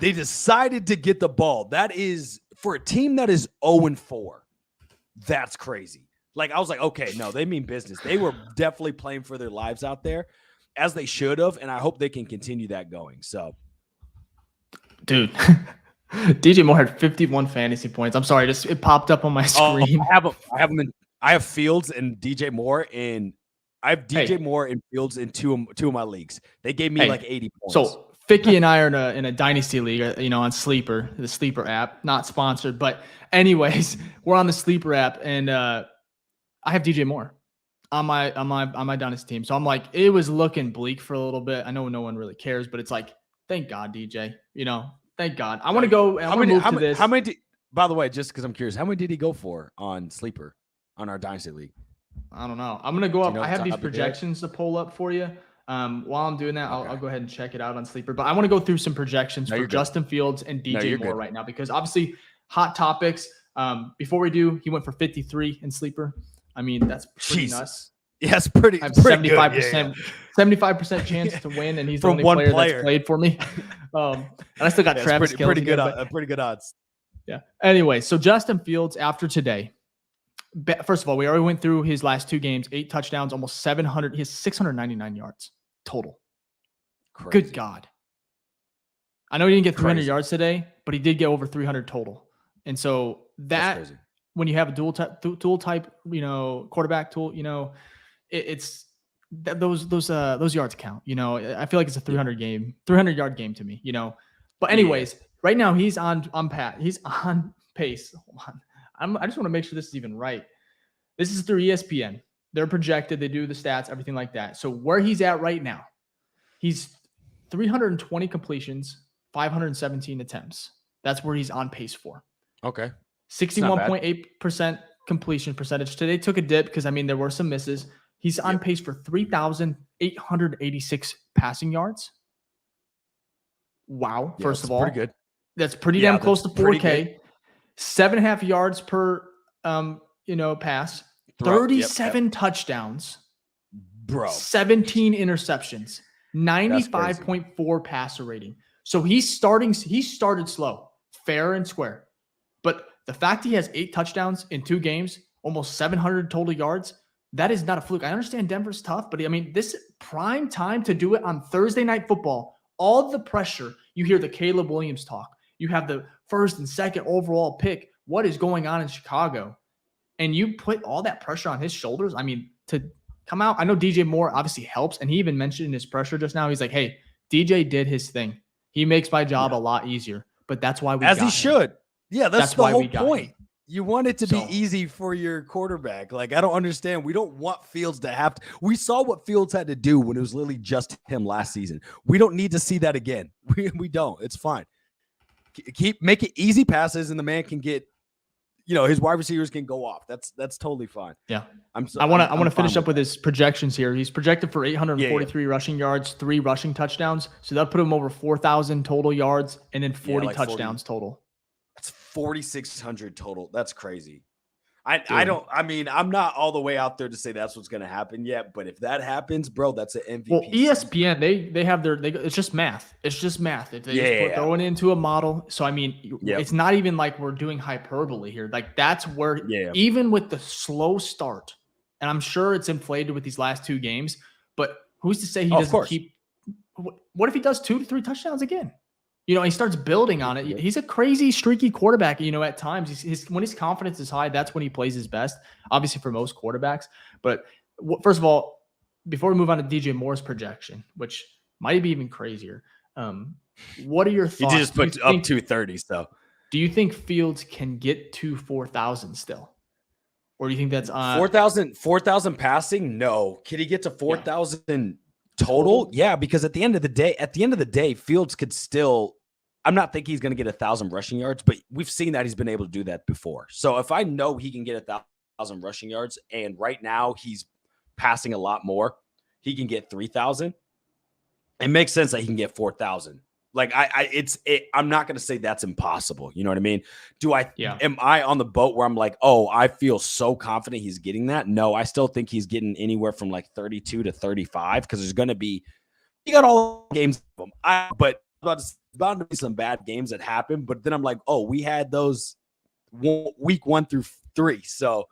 They decided to get the ball. That is, for a team that is 0-4, that's crazy. Like, I was like, okay, no, they mean business. They were definitely playing for their lives out there, as they should have, and I hope they can continue that going. So, dude, DJ Moore had 51 fantasy points. I'm sorry, it popped up on my screen. I have Fields and DJ Moore in. I have DJ Moore and Fields in two of my leagues. They gave me like 80 points. So Ficky and I are in a dynasty league, you know, on Sleeper, the Sleeper app, not sponsored, but anyways, we're on the Sleeper app, and I have DJ Moore on my dynasty team. So I'm like, it was looking bleak for a little bit. I know no one really cares, but it's like, thank God, DJ. You know, thank God. I want to go. How many? By the way, just because I'm curious, how many did he go for on Sleeper on our dynasty league? I don't know. I'm gonna go up. I have these projections to pull up for you. While I'm doing that, I'll go ahead and check it out on Sleeper. But I want to go through some projections for Justin Fields and DJ Moore right now, because obviously hot topics. Before we do, he went for 53 in Sleeper. I mean, that's pretty nuts. Yeah, it's pretty. I have 75% chance to win, and he's the only player that's played for me. And I still got Travis Kelce. Pretty good odds. Yeah. Anyway, so Justin Fields after today. First of all, we already went through his last 2 games, 8 touchdowns, almost 700. He has 699 yards total. Crazy. Good God. I know he didn't get 300 yards today, but he did get over 300 total. And so that when you have a dual type, you know, quarterback tool, you know, it's those yards count. You know, I feel like it's a 300 yard game to me. You know, but anyways, right now he's on He's on pace. Hold on. I just want to make sure this is even right. This is through ESPN. They're projected. They do the stats, everything like that. So where he's at right now, he's 320 completions, 517 attempts. That's where he's on pace for. Okay. 61.8% completion percentage. Today took a dip because, I mean, there were some misses. He's on pace for 3,886 passing yards. Wow. Yeah, first of all. Pretty good. That's pretty damn close to 4K. 7.5 yards per pass. 37 touchdowns. Bro. 17 interceptions. 95.4 passer rating. So he started slow, fair and square. But the fact he has 8 touchdowns in 2 games, almost 700 total yards, that is not a fluke. I understand Denver's tough, but I mean, this prime time to do it on Thursday Night Football, all the pressure, you hear the Caleb Williams talk. You have the first and second overall pick. What is going on in Chicago? And you put all that pressure on his shoulders. I mean, to come out, I know DJ Moore obviously helps. And he even mentioned in his pressure just now, he's like, hey, DJ did his thing. He makes my job a lot easier. But that's why we As got he should. Yeah, that's the whole point. You want it to be easy for your quarterback. Like, I don't understand. We don't want Fields to have to. We saw what Fields had to do when it was literally just him last season. We don't need to see that again. We don't. It's fine. Make it easy passes, and the man can get, his wide receivers can go off. That's totally fine. Yeah. I want to finish up with his projections here. He's projected for 843 rushing yards, 3 rushing touchdowns. So that'll put him over 4,000 total yards and then 40 touchdowns total. That's 4,600 total. That's crazy. I'm not all the way out there to say that's what's going to happen yet, but if that happens, bro, that's an MVP. Well, ESPN, they have it's just math. It's just math. They throw it into a model. So, I mean, it's not even like we're doing hyperbole here. Like, that's where, even with the slow start, and I'm sure it's inflated with these last 2 games, but who's to say he doesn't keep, what if he does 2 to 3 touchdowns again? He starts building on it. He's a crazy, streaky quarterback. At times, when his confidence is high, that's when he plays his best, obviously for most quarterbacks. But first of all, before we move on to DJ Moore's projection, which might be even crazier, what are your thoughts? He just put up 230, so. Do you think Fields can get to 4,000 still? Or do you think that's on 4,000 passing? No. Can he get to 4,000 total? Yeah, because at the end of the day, Fields could still, I'm not thinking he's going to get 1,000 rushing yards, but we've seen that he's been able to do that before. So if I know he can get 1,000 rushing yards, and right now he's passing a lot more, he can get 3,000. It makes sense that he can get 4,000. Like I'm not going to say that's impossible. You know what I mean? Am I on the boat where I'm like, oh, I feel so confident he's getting that? No, I still think he's getting anywhere from like 32 to 35 because there's going to be, you got all games of them. But there's bound to be some bad games that happen. But then I'm like, oh, we had those week 1 through 3. So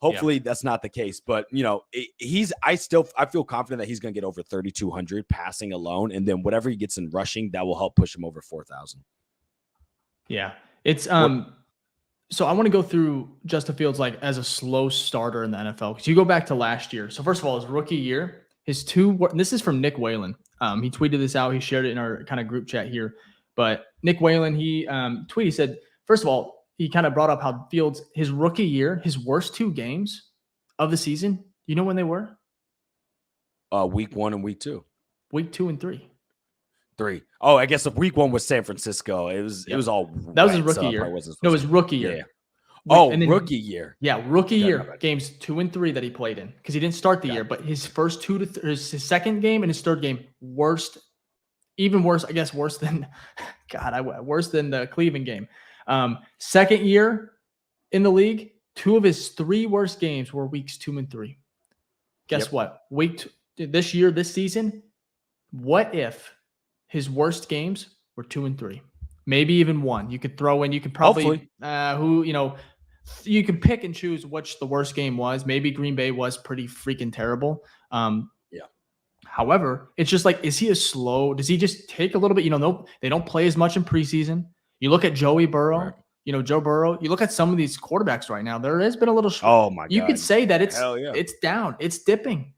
hopefully that's not the case, but I feel confident that he's going to get over 3,200 passing alone. And then whatever he gets in rushing, that will help push him over 4,000. Yeah. It's, so I want to go through Justin Fields, like as a slow starter in the NFL. Cause you go back to last year. So first of all, his rookie year, this is from Nick Whalen. He tweeted this out. He shared it in our kind of group chat here, but Nick Whalen, he said, first of all, he kind of brought up how Fields, his rookie year, his worst 2 games of the season, you know when they were? Week 1 and week 2. Week 2 and 3. 3. Oh, I guess week 1 was San Francisco. It was all that was his rookie year. No, his rookie year. Yeah. Oh, rookie year. Yeah, rookie year. Games 2 and 3 that he played in because he didn't start the year, but his first 2 to his second game and his third game, even worse, I guess, worse than the Cleveland game. Second year in the league, 2 of his 3 worst games were weeks 2 and 3. Guess what? This season, what if his worst games were 2 and 3? Maybe even 1. You could throw in, you could probably, you can pick and choose which the worst game was. Maybe Green Bay was pretty freaking terrible. However, it's just like, does he just take a little bit? They don't play as much in preseason. You look at Joey Burrow, Joe Burrow. You look at some of these quarterbacks right now. There has been a little. Oh my God! You could say that it's down. It's dipping.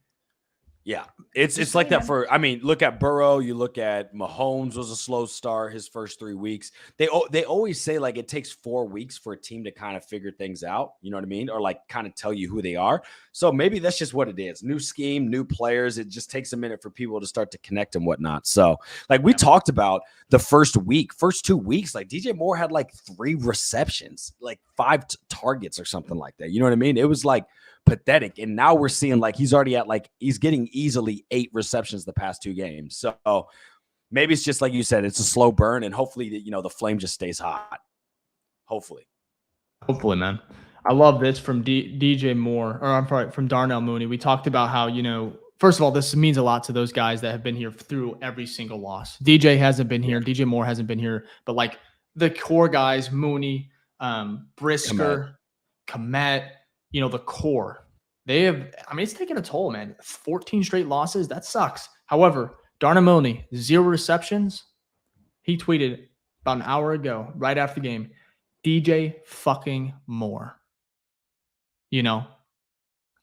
Yeah, it's like that for. I mean, look at Burrow. You look at Mahomes was a slow start his first 3 weeks. They always say like it takes 4 weeks for a team to kind of figure things out. You know what I mean? Or like kind of tell you who they are. So maybe that's just what it is. New scheme, new players. It just takes a minute for people to start to connect and whatnot. So like we talked about the first 2 weeks, like DJ Moore had like 3 receptions, like 5 targets or something like that. You know what I mean? It was like pathetic. And now we're seeing like he's already at like he's getting easily 8 receptions the past 2 games. So maybe it's just like you said, it's a slow burn, and hopefully the flame just stays hot. Hopefully, man. I love this from DJ Moore, or I'm sorry, from Darnell Mooney. We talked about how, first of all, this means a lot to those guys that have been here through every single loss. DJ hasn't been here. DJ Moore hasn't been here, but like the core guys, Mooney, Brisker, Komet, the core. They have, it's taken a toll, man. 14 straight losses. That sucks. However, Darnell Mooney, 0 receptions. He tweeted, about an hour ago, right after the game, DJ fucking Moore. You know,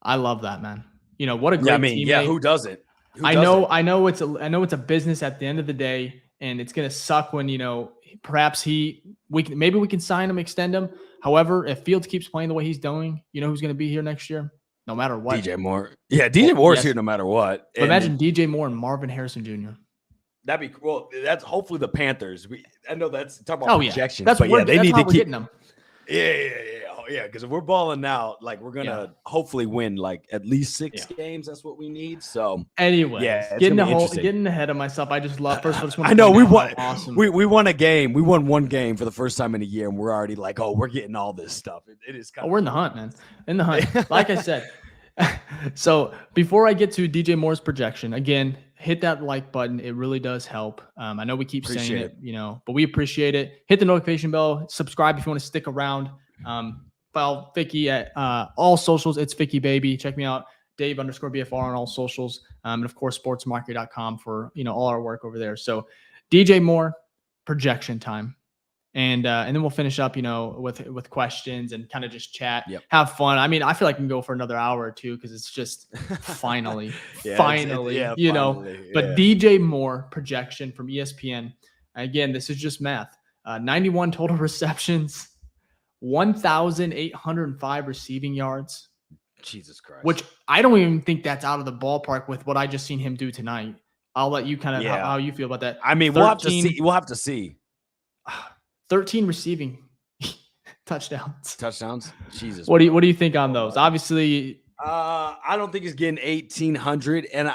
I love that, man. You know, what a great teammate. Yeah, who doesn't? I know it's a business at the end of the day, and it's gonna suck when, you know, perhaps maybe we can sign him, extend him. However, if Fields keeps playing the way he's doing, you know who's gonna be here next year? No matter what. DJ Moore. Yeah, DJ Moore's here no matter what. But imagine DJ Moore and Marvin Harrison Jr. That'd be cool. That's hopefully the Panthers. I know that's talking about projections. That's but they need to keep them. Yeah. Because if we're balling out, like we're gonna hopefully win like at least 6 games. That's what we need. So anyway, getting ahead of myself. I just love. First of all, I know we won. Awesome. We won a game. We won one game for the first time in a year, and we're already like, oh, we're getting all this stuff. It is. We're in the hunt, man. In the hunt. Like I said. So before I get to DJ Moore's projection, again, hit that like button. It really does help. I know we keep saying it, you know, but we appreciate it. Hit the notification bell. Subscribe if you want to stick around. Follow Ficky at all socials. It's Ficky Baby. Check me out, Dave_BFR on all socials. And of course, sportsmockery.com for, you know, all our work over there. So DJ Moore, projection time. And then we'll finish up, you know, with questions and kind of just chat, have fun. I mean, I feel like I can go for another hour or two because it's just finally, you know. But DJ Moore projection from ESPN. Again, this is just math. 91 total receptions, 1,805 receiving yards. Jesus Christ. Which I don't even think that's out of the ballpark with what I just seen him do tonight. I'll let you kind of how you feel about that. I mean, we'll have to see. We'll have to see. 13 receiving touchdowns. Jesus. What do you think on those? Obviously, I don't think he's getting 1,800, and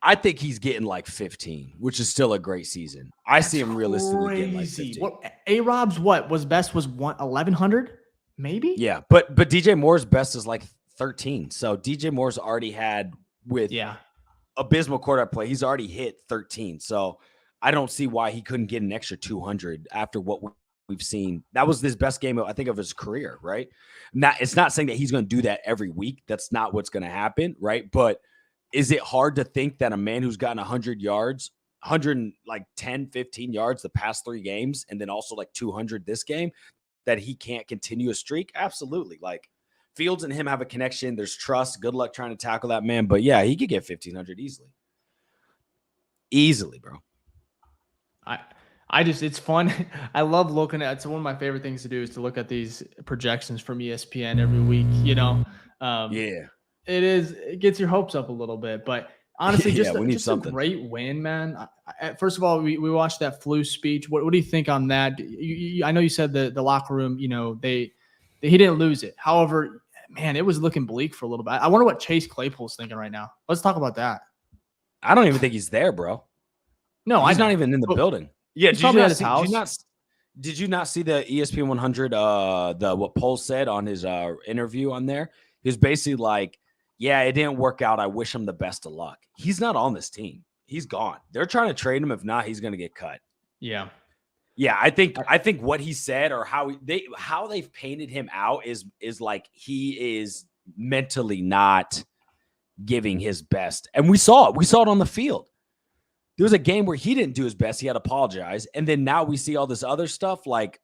I think he's getting like 15, which is still a great season. I see him realistically getting like 15. A-Rob's was 1,100, maybe. Yeah, but DJ Moore's best is like 13. So DJ Moore's already had with abysmal quarterback play. He's already hit 13. So I don't see why he couldn't get an extra 200 after what we've seen. That was his best game, I think, of his career, right? It's not saying that he's going to do that every week. That's not what's going to happen, right? But is it hard to think that a man who's gotten 100 yards, 110, 15 yards the past 3 games, and then also like 200 this game, that he can't continue a streak? Absolutely. Like Fields and him have a connection. There's trust. Good luck trying to tackle that man. But yeah, he could get 1,500 easily. Easily, bro. It's fun. I love looking at, it's one of my favorite things to do is to look at these projections from ESPN every week, you know? It gets your hopes up a little bit, but honestly, just a great win, man. First of all, we watched that flu speech. What do you think on that? I know you said the locker room, you know, he didn't lose it. However, man, it was looking bleak for a little bit. I wonder what Chase Claypool's thinking right now. Let's talk about that. I don't even think he's there, bro. No, he's not even in the building. Yeah, did you not see the ESPN 100? What Pohl said on his interview on there? He was basically like, "Yeah, it didn't work out. I wish him the best of luck." He's not on this team. He's gone. They're trying to trade him. If not, he's going to get cut. Yeah. I think what he said or how they've painted him out is like he is mentally not giving his best, and we saw it. We saw it on the field. There was a game where he didn't do his best. He had to apologize. And then now we see all this other stuff. Like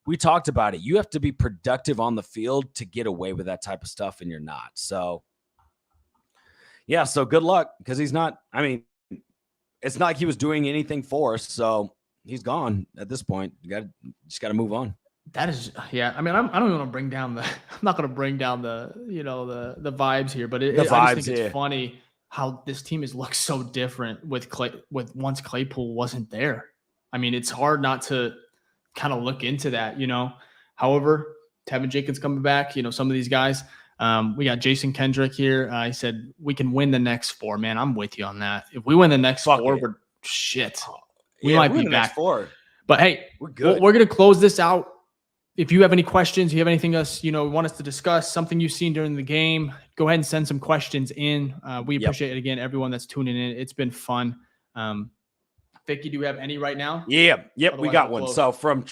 we talked about it. You have to be productive on the field to get away with that type of stuff, and you're not. So, yeah, so good luck because he's not – I mean, it's not like he was doing anything for us. So he's gone at this point. You just got to move on. That is – yeah. I mean, I don't even want to bring down the – I'm not going to bring down the, you know, the vibes here. But I just think it's funny – how this team has looked so different with once Claypool wasn't there. I mean, it's hard not to kind of look into that, you know. However, Tevin Jenkins coming back, you know, some of these guys. We got Jason Kendrick here. He said we can win the next 4. Man, I'm with you on that. If we win the next 4, we're shit. We might be back. 4. But hey, we're good. We're gonna close this out. If you have any questions, you have anything else, you know, want us to discuss, something you've seen during the game, go ahead and send some questions in. We appreciate it again, everyone that's tuning in. It's been fun. Ficky, do we have any right now? Yep, we got one. So from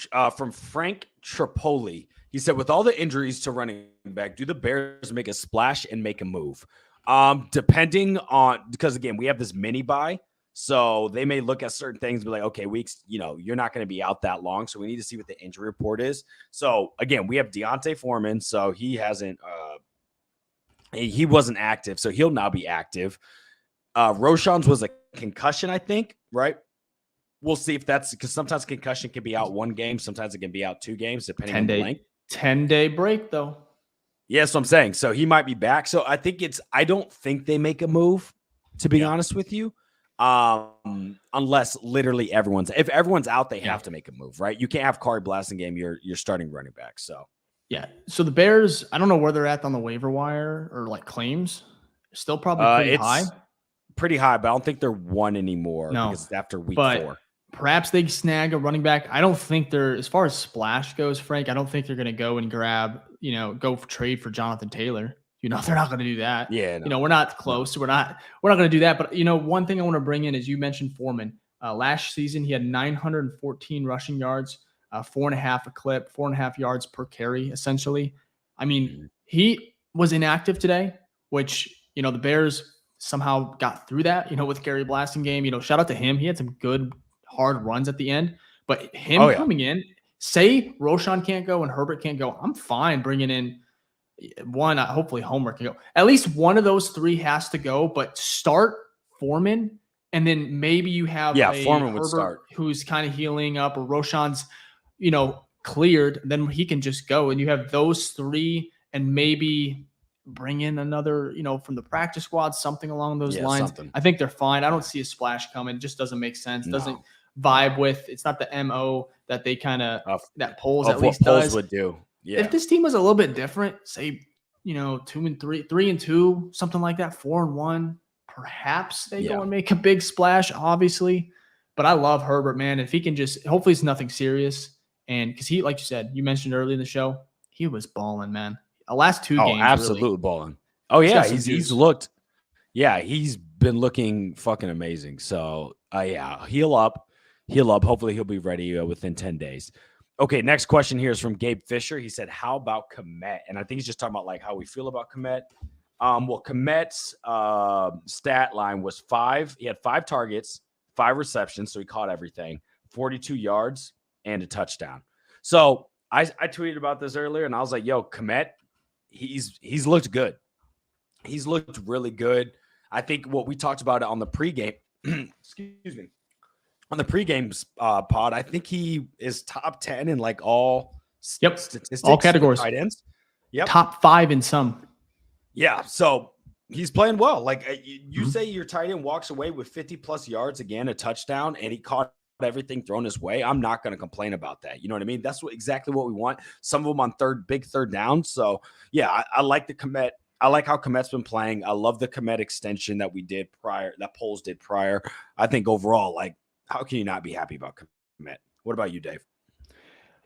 Frank Tripoli, he said, with all the injuries to running back, do the Bears make a splash and make a move? Depending on, because again, we have this mini bye. So they may look at certain things and be like, okay, you're not going to be out that long. So we need to see what the injury report is. So again, we have Deontay Foreman. So he hasn't, he wasn't active. So he'll now be active. Roshan's was a concussion, I think, right? We'll see if that's because sometimes concussion can be out 1 game. Sometimes it can be out 2 games, depending on the length. 10-day break, though. Yeah, that's what I'm saying. So he might be back. So I don't think they make a move, to be honest with you. Unless literally if everyone's out, they have to make a move, right? You can't have Kari Blasingame, you're starting running back. So yeah. So the Bears, I don't know where they're at on the waiver wire or like claims. Still probably pretty high. Pretty high, but I don't think they're 1 anymore because it's after week 4. Perhaps they snag a running back. I don't think they're, as far as splash goes, Frank, I don't think they're going to go and grab, trade for Jonathan Taylor. They're not going to do that. Yeah. No. We're not close. So we're not going to do that. But, one thing I want to bring in is you mentioned Foreman. Last season, he had 914 rushing yards, 4.5 a clip, 4.5 yards per carry, essentially. I mean, he was inactive today, which, the Bears somehow got through that, with Kari Blasingame. Shout out to him. He had some good, hard runs at the end. But him coming in, say Roshan can't go and Herbert can't go, I'm fine bringing in one, hopefully Homer can go. At least one of those 3 has to go, but start Foreman, and then maybe you have Foreman would Herbert start, who's kind of healing up, or Roshan's, cleared. Then he can just go, and you have those 3, and maybe bring in another, from the practice squad, something along those lines. I think they're fine. I don't see a splash coming. It just doesn't make sense. Doesn't vibe with. It's not the MO that they kind of that polls at least does. Would do. Yeah. If this team was a little bit different, say, 2-3, 3-2, something like that, 4-1, perhaps they go and make a big splash, obviously. But I love Herbert, man. If he can hopefully it's nothing serious. And because he, like you said, you mentioned earlier in the show, he was balling, man. The last 2 games. Absolutely really. Balling. Oh, yeah. He's looked. Yeah, he's been looking fucking amazing. So, heal up. Hopefully he'll be ready within 10 days. Okay, next question here is from Gabe Fisher. He said, how about Komet? And I think he's just talking about like how we feel about Komet. Well, Komet's stat line was 5. He had 5 targets, 5 receptions, so he caught everything, 42 yards, and a touchdown. So I tweeted about this earlier, and I was like, yo, Komet, he's looked good. He's looked really good. I think what we talked about on the pregame, excuse me, on the pregame pod, I think he is top 10 in like all statistics, all categories, tight ends. Yep, top 5 in some. Yeah, so he's playing well. Like you say, your tight end walks away with 50+ yards again, a touchdown, and he caught everything thrown his way. I'm not going to complain about that. You know what I mean? That's exactly what we want. Some of them on big third down. So yeah, I like the Komet. I like how Komet's been playing. I love the Komet extension that we did prior, that Poles did prior. I think overall, like, how can you not be happy about Komet? What about you, Dave?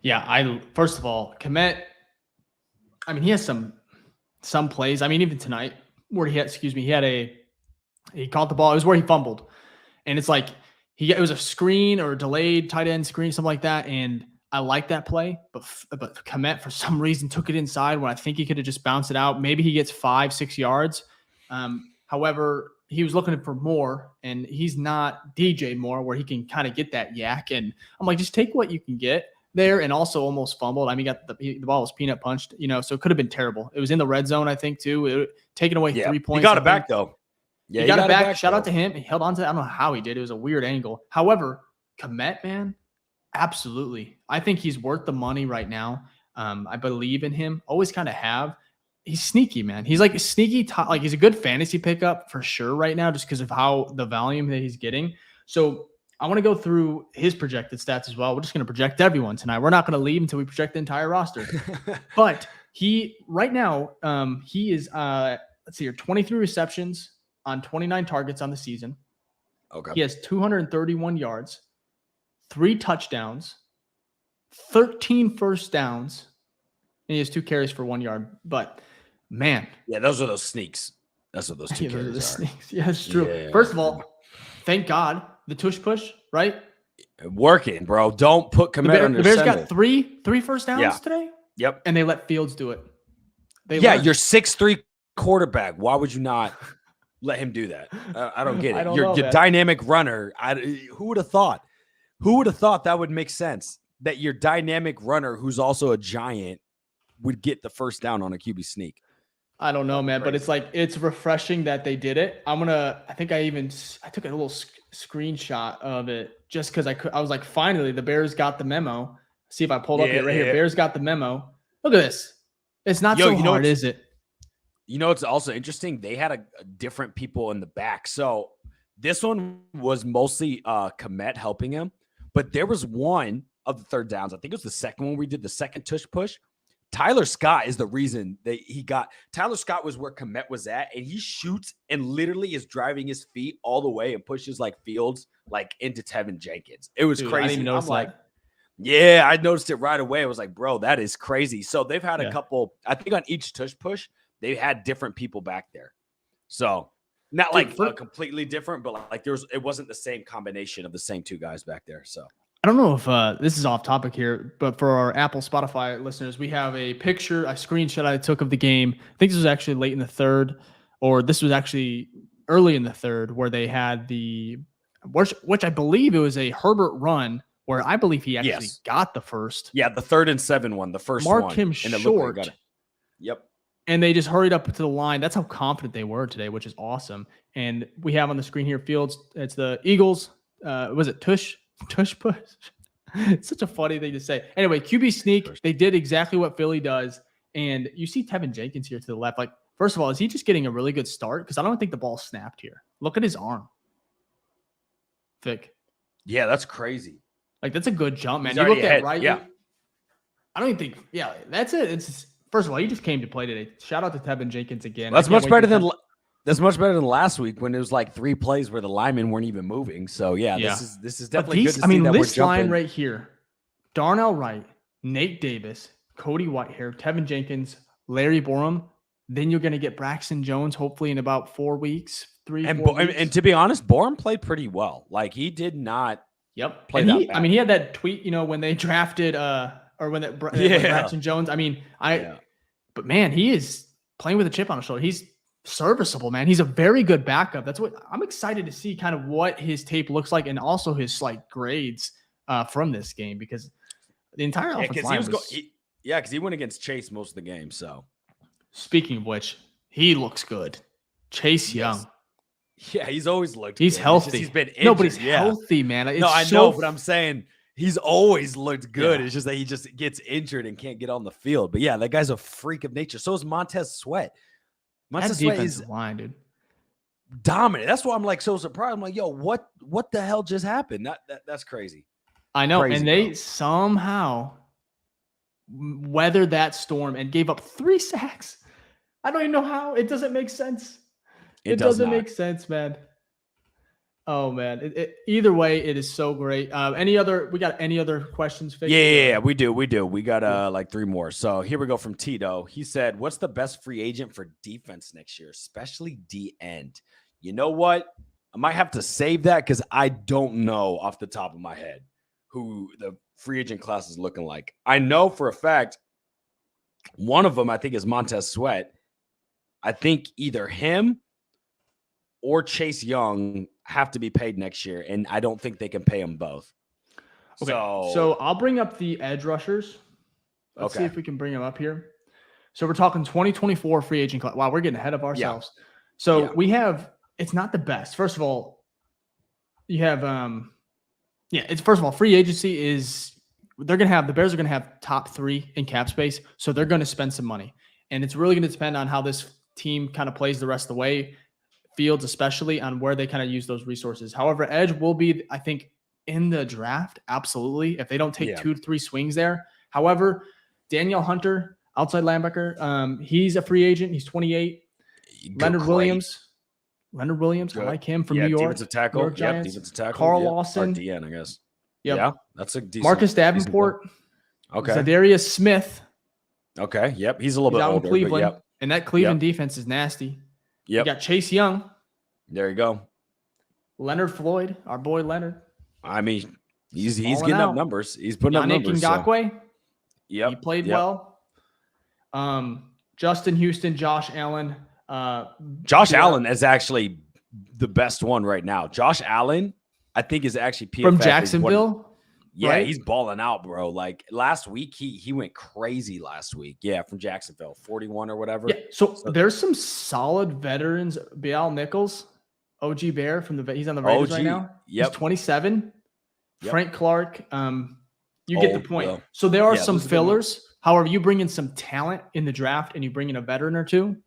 Yeah, first of all, Komet, I mean, he has some plays. I mean, even tonight where he caught the ball. It was where he fumbled. And it's like, it was a screen or a delayed tight end screen, something like that. And I like that play, but Komet for some reason took it inside when I think he could have just bounced it out. Maybe he gets 5-6 yards. However, he was looking for more, and he's not DJ Moore where he can kind of get that yak. And I'm like, just take what you can get there, and also almost fumbled. I mean, the ball was peanut punched, so it could have been terrible. It was in the red zone, I think, too. Taking away 3 points. He got it back, though. Yeah, he got it back. Shout out to him. He held on to it. I don't know how he did. It was a weird angle. However, Komet, man, absolutely. I think he's worth the money right now. I believe in him. Always kind of have. He's sneaky, man. He's like a sneaky top. Like, he's a good fantasy pickup for sure right now, just because of how the volume that he's getting. So I want to go through his projected stats as well. We're just going to project everyone tonight. We're not going to leave until we project the entire roster. But he right now, he is let's see here, 23 receptions on 29 targets on the season. Okay. He has 231 yards, 3 touchdowns, 13 first downs, and he has 2 carries for 1 yard. But man, yeah, those are those sneaks. That's what those 2 carries are. Sneaks. Yeah, it's true. Yeah. First of all, thank God the tush push, right? Working, bro. Don't put Komet under the Bears center. got three first downs today. Yep. And they let Fields do it. You're 6'3" quarterback. Why would you not? let him do that? I don't get it. I don't You're know, man. dynamic runner. Who would have thought? Who would have thought that would make sense? That your dynamic runner, who's also a giant, would get the first down on a QB sneak. I don't know, man, but it's like it's refreshing that they did it. I think I took a little screenshot of it just because I was like, finally, the Bears got the memo. See if I pulled up here right here. Bears got the memo. Look at this. It's not so hard, is it? You know, it's also interesting. They had a different people in the back. So this one was mostly Kmet helping him, but there was one of the third downs. I think it was the second one we did the second tush push. Tyler Scott is the reason that he got. Tyler Scott was where Kmet was at, and he shoots and literally is driving his feet all the way and pushes like Fields like into Tevin Jenkins. It was crazy. I didn't even notice that. Yeah, I noticed it right away. I was like, bro, that is crazy. So they've had a couple, I think on each tush push, they had different people back there. So not completely different, but like it wasn't the same combination of the same two guys back there. So I don't know if this is off topic here, but for our Apple Spotify listeners, we have a picture, a screenshot I took of the game. I think this was actually late in the third, or this was actually early in the third, where they had which I believe it was a Herbert run, where I believe he actually got the first. Yeah, the 3rd and 7 one, the first Mark one. Him short. Got it. Yep. And they just hurried up to the line. That's how confident they were today, which is awesome. And we have on the screen here Fields. It's the Eagles. Was it tush push? It's such a funny thing to say. Anyway, QB sneak. They did exactly what Philly does. And you see Tevin Jenkins here to the left. Like, first of all, is he just getting a really good start? Because I don't think the ball snapped here. Look at his arm. Thick. Yeah, that's crazy. Like, that's a good jump, man. You looked at right. Yeah. I don't even think. Yeah, that's it. It's first of all, he just came to play today. Shout out to Tevin Jenkins again. That's much better than last week when it was like 3 plays where the linemen weren't even moving. So yeah. This is definitely good to see that this line right here: Darnell Wright, Nate Davis, Cody Whitehair, Tevin Jenkins, Larry Borum. Then you're going to get Braxton Jones hopefully in about 4 weeks, 4 weeks. And to be honest, Borum played pretty well. Like he did not. Yep. He had that tweet, when they drafted when Braxton Jones. But man, he is playing with a chip on his shoulder. He's serviceable, man. He's a very good backup. That's what I'm excited to see, kind of what his tape looks like, and also his grades from this game, because the entire offensive line because he went against Chase most of the game. So speaking of which, he looks good. Chase Young. Yeah, he's always looked He's good. healthy. He's been injured. No, but he's healthy, man. I know, but I'm saying he's always looked good. Yeah. It's just that he just gets injured and can't get on the field. But yeah, that guy's a freak of nature. So is Montez Sweat. Montez Sweat is line, dude. Dominant. That's why I'm like so surprised. I'm like, yo, what the hell just happened? That's crazy. I know. Crazy, and they somehow weathered that storm and gave up 3 sacks. I don't even know how. It doesn't make sense. It doesn't make sense, man. Oh man. Either way, it is so great. We got any other questions? Yeah, we do. We got 3 more. So here we go from Tito. He said, "What's the best free agent for defense next year, especially D end?" You know what? I might have to save that because I don't know off the top of my head who the free agent class is looking like. I know for a fact one of them I think is Montez Sweat. I think either him or Chase Young have to be paid next year, and I don't think they can pay them both. Okay, so I'll bring up the edge rushers. Let's see if we can bring them up here. So we're talking 2024 free agent class. Wow, we're getting ahead of ourselves. Yeah. So we have, it's not the best. First of all, you have, first of all, free agency is, the Bears are going to have top 3 in cap space. So they're going to spend some money, and it's really going to depend on how this team kind of plays the rest of the way. Fields, especially on where they kind of use those resources. However, edge will be, I think, in the draft. Absolutely. If they don't take 2 to 3 swings there. However, Danielle Hunter, outside linebacker, he's a free agent. He's 28. Leonard Williams. Good. I like him from New York. Defensive tackle. Defensive tackle. Carl Lawson. DN, I guess. Yep. Yeah, that's a decent. Marcus Davenport. Okay. Zadarius Smith. Okay. Yep. He's a little bit older. Cleveland. And that Cleveland defense is nasty. Yep. You got Chase Young. There you go. Leonard Floyd, our boy Leonard. I mean, he's getting up numbers. He's putting up numbers. Ngakwe. Yep. He played well. Justin Houston, Josh Allen, Josh Allen is actually the best one right now. Josh Allen, I think, is actually PFF from Jacksonville. Right? He's balling out, bro. Like last week, he went crazy last week. Yeah, from Jacksonville, 41 or whatever. Yeah, so there's some solid veterans. Bial Nichols, OG Bear from he's on the Raiders right now. Yep. He's 27. Yep. Frank Clark. You get the point. Will. So there are some fillers. However, you bring in some talent in the draft and you bring in a veteran or two,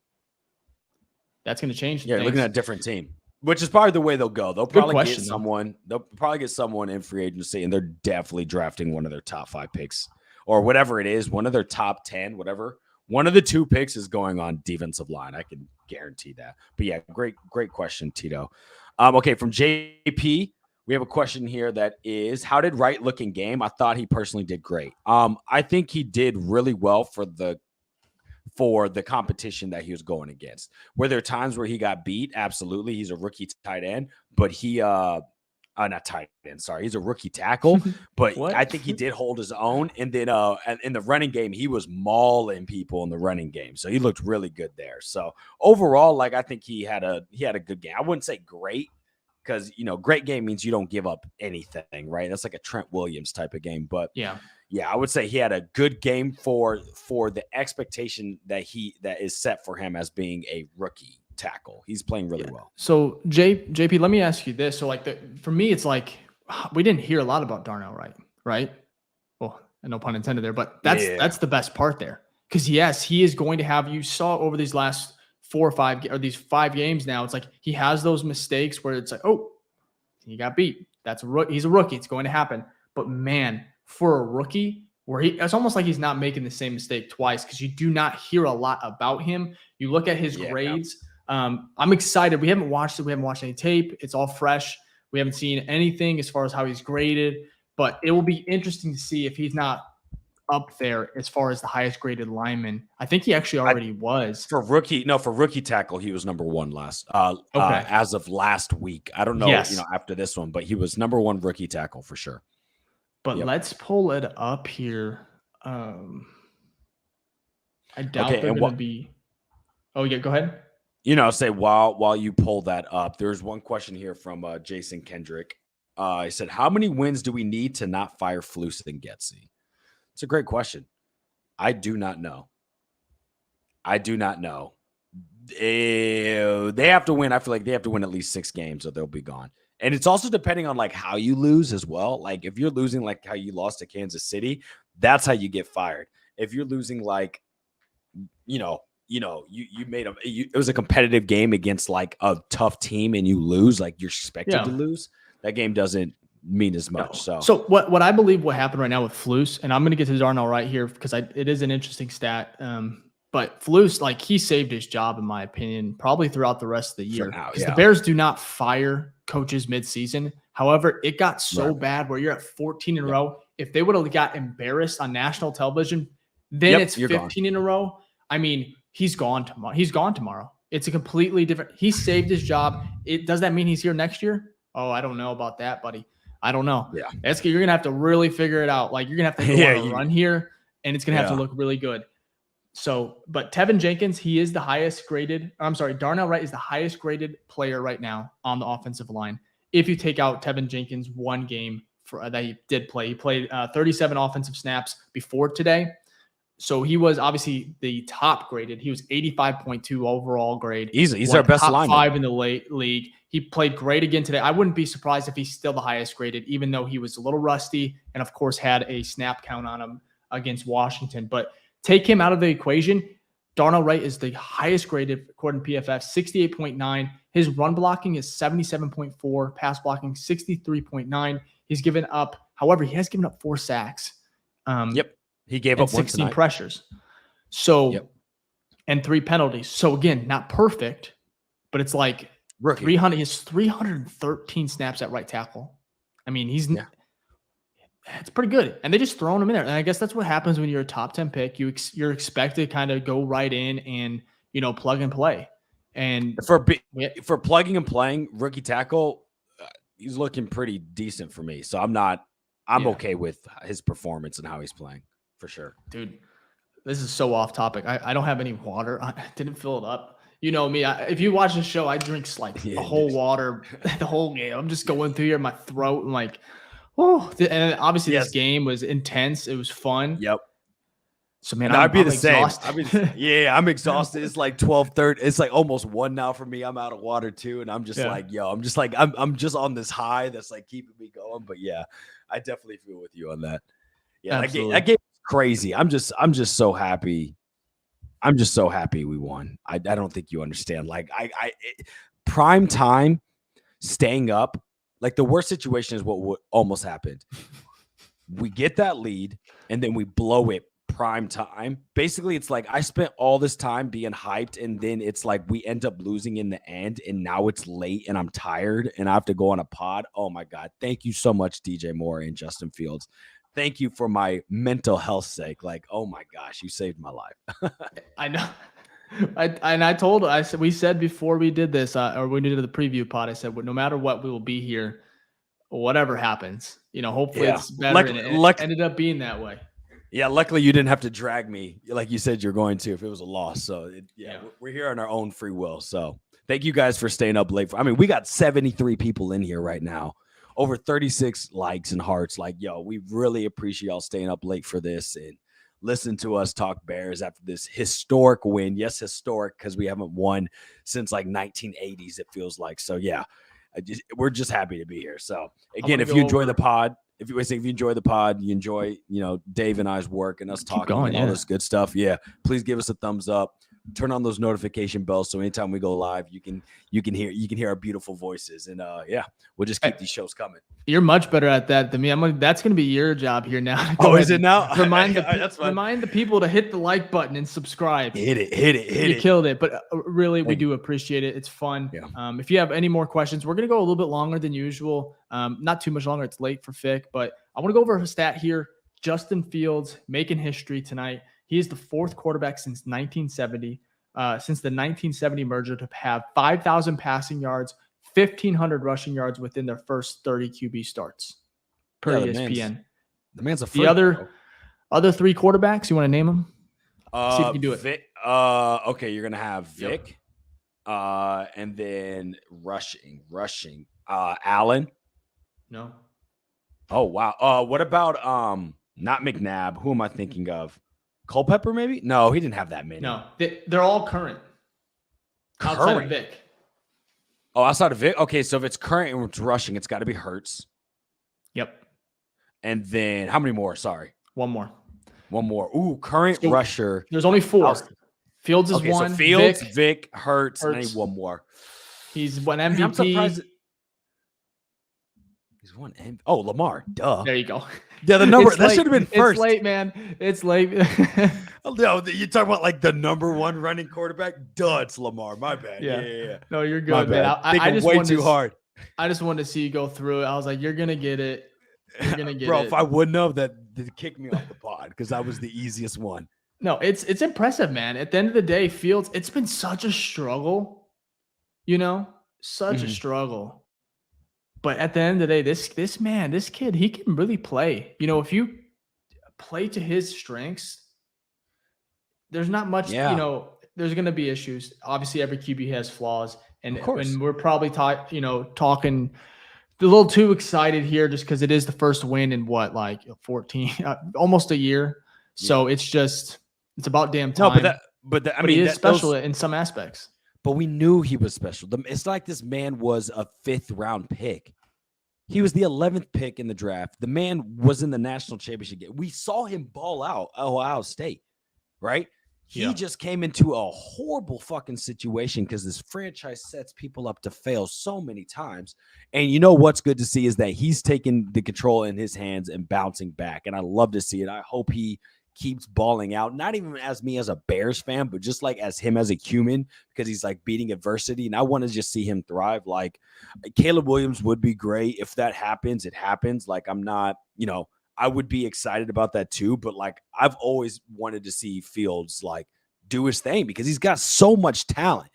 that's going to change. Yeah, looking at a different team, which is probably the way they'll go. They'll probably get someone. They'll probably get someone in free agency, and they're definitely drafting one of their top 5 picks or whatever it is, one of their top 10, whatever. One of the 2 picks is going on defensive line. I can guarantee that. But yeah, great question, Tito. Okay, from JP, we have a question here that is, how did Wright look in game? I thought he personally did great. I think he did really well for the competition that he was going against. Were there times where he got beat? Absolutely. He's a rookie tight end, but he not tight end, sorry. He's a rookie tackle, but I think he did hold his own. And then in the running game, he was mauling people in the running game. So he looked really good there. So overall, like I think he had a good game. I wouldn't say great, because, great game means you don't give up anything, right? That's like a Trent Williams type of game. But yeah, I would say he had a good game for the expectation that is set for him as being a rookie tackle. He's playing really well. So JP, let me ask you this. So for me, it's like we didn't hear a lot about Darnell Wright, right? Well, no pun intended there, but that's the best part there. Because yes, he is going to have, you saw over these last 4 or 5 or these 5 games now, it's like he has those mistakes where it's like, oh, he got beat. He's a rookie. It's going to happen. But man, for a rookie, it's almost like he's not making the same mistake twice, because you do not hear a lot about him. You look at his grades. I'm excited. We haven't watched it. We haven't watched any tape. It's all fresh. We haven't seen anything as far as how he's graded, but it will be interesting to see if he's not up there as far as the highest graded lineman. I think he actually already was. For rookie tackle, he was number 1 as of last week. I don't know, after this one, but he was number 1 rookie tackle for sure. But let's pull it up here. I doubt they're going to be. Oh yeah, go ahead. Say while you pull that up, there's one question here from Jason Kendrick. He said, how many wins do we need to not fire Flus and Getsy? It's a great question. I do not know. They have to win. I feel like they have to win at least 6 games or they'll be gone. And it's also depending on like how you lose as well. Like if you're losing like how you lost to Kansas City, that's how you get fired. If you're losing like, you made it was a competitive game against like a tough team and you lose, like you're expected to lose. That game doesn't mean as much. No. So what I believe what happened right now with Flus, and I'm going to get to Darnell right here because it is an interesting stat. But Flus, like he saved his job in my opinion, probably throughout the rest of the year. Because the Bears do not fire coaches midseason. However, it got so bad where you're at 14 in a row. If they would have got embarrassed on national television, then it's 15 in a row. I mean, he's gone tomorrow. It's a completely different. He saved his job. Does that mean he's here next year? Oh, I don't know about that, buddy. I don't know. Yeah, you're gonna have to really figure it out. Like you're gonna have to go on a run here, and it's gonna have to look really good. So, but Tevin Jenkins, he is the highest graded. I'm sorry, Darnell Wright is the highest graded player right now on the offensive line. If you take out Tevin Jenkins' one game that he did play, he played 37 offensive snaps before today. So he was obviously the top graded. He was 85.2 overall grade. He's our best lineman. Top 5 in the league. He played great again today. I wouldn't be surprised if he's still the highest graded, even though he was a little rusty and, of course, had a snap count on him against Washington. But take him out of the equation. Darnell Wright is the highest graded according to PFF, 68.9. His run blocking is 77.4. Pass blocking, 63.9. He's given up. However, he has given up 4 sacks. He gave up 16 pressures. So, and 3 penalties. So again, not perfect, but it's like 300. He has 313 snaps at right tackle. I mean, it's pretty good. And they just throwing him in there. And I guess that's what happens when you're a top 10 pick. You're expected to kind of go right in and, plug and play. And for plugging and playing rookie tackle, he's looking pretty decent for me. So I'm okay with his performance and how he's playing. For sure. Dude, this is so off topic. I don't have any water. I didn't fill it up. You know me. If you watch the show, I drink like a whole water the whole game. I'm just going through here in my throat and like, oh. And obviously this game was intense. It was fun. Yep. So man, I'd be I'm the same. exhausted. I'm exhausted. It's like 12:30. It's like almost 1 now for me. I'm out of water too, and I'm just like, I'm just on this high that's like keeping me going. But yeah, I definitely feel with you on that. Yeah, that game was crazy. I'm just so happy. I'm just so happy we won. I don't think you understand. Like prime time, staying up. Like the worst situation is what almost happened. We get that lead and then we blow it prime time. Basically, it's like I spent all this time being hyped, and then it's like we end up losing in the end, and now it's late and I'm tired and I have to go on a pod. Oh my God. Thank you so much, DJ Moore and Justin Fields. Thank you for my mental health sake. Like, oh my gosh, you saved my life. I know. We said before we did this, or we did the preview pod, I said, no matter what, we will be here, whatever happens. You know, hopefully it's better. And it ended up being that way. Yeah, luckily you didn't have to drag me like you said you're going to if it was a loss. So we're here on our own free will. So thank you guys for staying up late. We got 73 people in here right now. Over 36 likes and hearts. Like, yo, we really appreciate y'all staying up late for this and listen to us talk Bears after this historic win. Yes, historic, because we haven't won since like 1980s, it feels like. So, yeah, we're just happy to be here. So, again, if you enjoy the pod, if you enjoy the pod, you enjoy, Dave and I's work and us talking and all this good stuff. Yeah, please give us a thumbs up. Turn on those notification bells so anytime we go live, you can hear our beautiful voices, and we'll just keep these shows coming. You're much better at that than me. That's going to be your job here now. Oh, is it now? Remind the people to hit the like button and subscribe. Hit it. You killed it, but really, we do appreciate it. It's fun. Yeah. If you have any more questions, we're going to go a little bit longer than usual. Not too much longer. It's late for Fick, but I want to go over a stat here. Justin Fields making history tonight. He is the fourth quarterback since 1970, since the 1970 merger to have 5,000 passing yards, 1,500 rushing yards within their first 30 QB starts per ESPN. The man's a freak. The other three quarterbacks, you want to name them? See if you can do it. Vic, okay, you're gonna have Vic, and then rushing. Allen. No. Oh wow. What about not McNabb? Who am I thinking of? Culpepper, maybe? No, he didn't have that many. No, they're all current. Outside of Vic. Oh, outside of Vic? Okay, so if it's current and it's rushing, it's got to be Hurts. Yep. And then, how many more? Sorry. One more. Ooh, current rusher. There's only four. Fields is one. So Fields, Vic, Hurts, and I need one more. He's one MVP. I'm surprised. He's one MVP. Oh, Lamar. Duh. There you go. Yeah, the number that should have been first. It's late, man. It's late. No, you talking about like the number one running quarterback? Duh, it's Lamar. My bad. Yeah. No, you're good, man. I just way too hard. I just wanted to see you go through it. I was like, you're gonna get it. You're gonna get it. Bro, if I wouldn't have, that kicked me off the pod because that was the easiest one. No, it's impressive, man. At the end of the day, Fields, it's been such a struggle. Such a struggle. But at the end of the day, this kid, he can really play. If you play to his strengths, there's not much, there's going to be issues. Obviously, every QB has flaws. And we're probably talking a little too excited here just because it is the first win in 14, almost a year. So it's about damn time. No, but he is special in some aspects. But we knew he was special. It's like this man was a 5th round pick. He was the 11th pick in the draft. The man was in the national championship game. We saw him ball out at Ohio State, right? He just came into a horrible fucking situation because this franchise sets people up to fail so many times. And what's good to see is that he's taking the control in his hands and bouncing back. And I love to see it. I hope he keeps balling out, not even as me as a Bears fan, but just like as him as a human, because he's like beating adversity. And I want to just see him thrive. Like Caleb Williams would be great. If that happens, it happens. Like I'm not, I would be excited about that too. But like I've always wanted to see Fields like do his thing because he's got so much talent.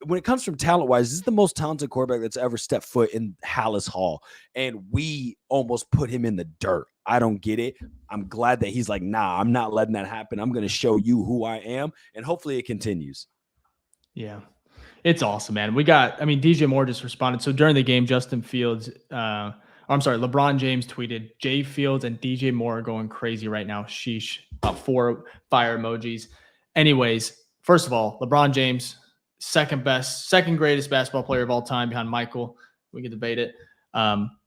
When it comes from talent wise, this is the most talented quarterback that's ever stepped foot in Hallis Hall. And we almost put him in the dirt. I don't get it. I'm glad that he's like, nah, I'm not letting that happen. I'm going to show you who I am. And hopefully it continues. Yeah. It's awesome, man. DJ Moore just responded. So during the game, LeBron James tweeted, Jay Fields and DJ Moore are going crazy right now. Sheesh. About 4 fire emojis. Anyways, first of all, LeBron James, second greatest basketball player of all time behind Michael. We can debate it.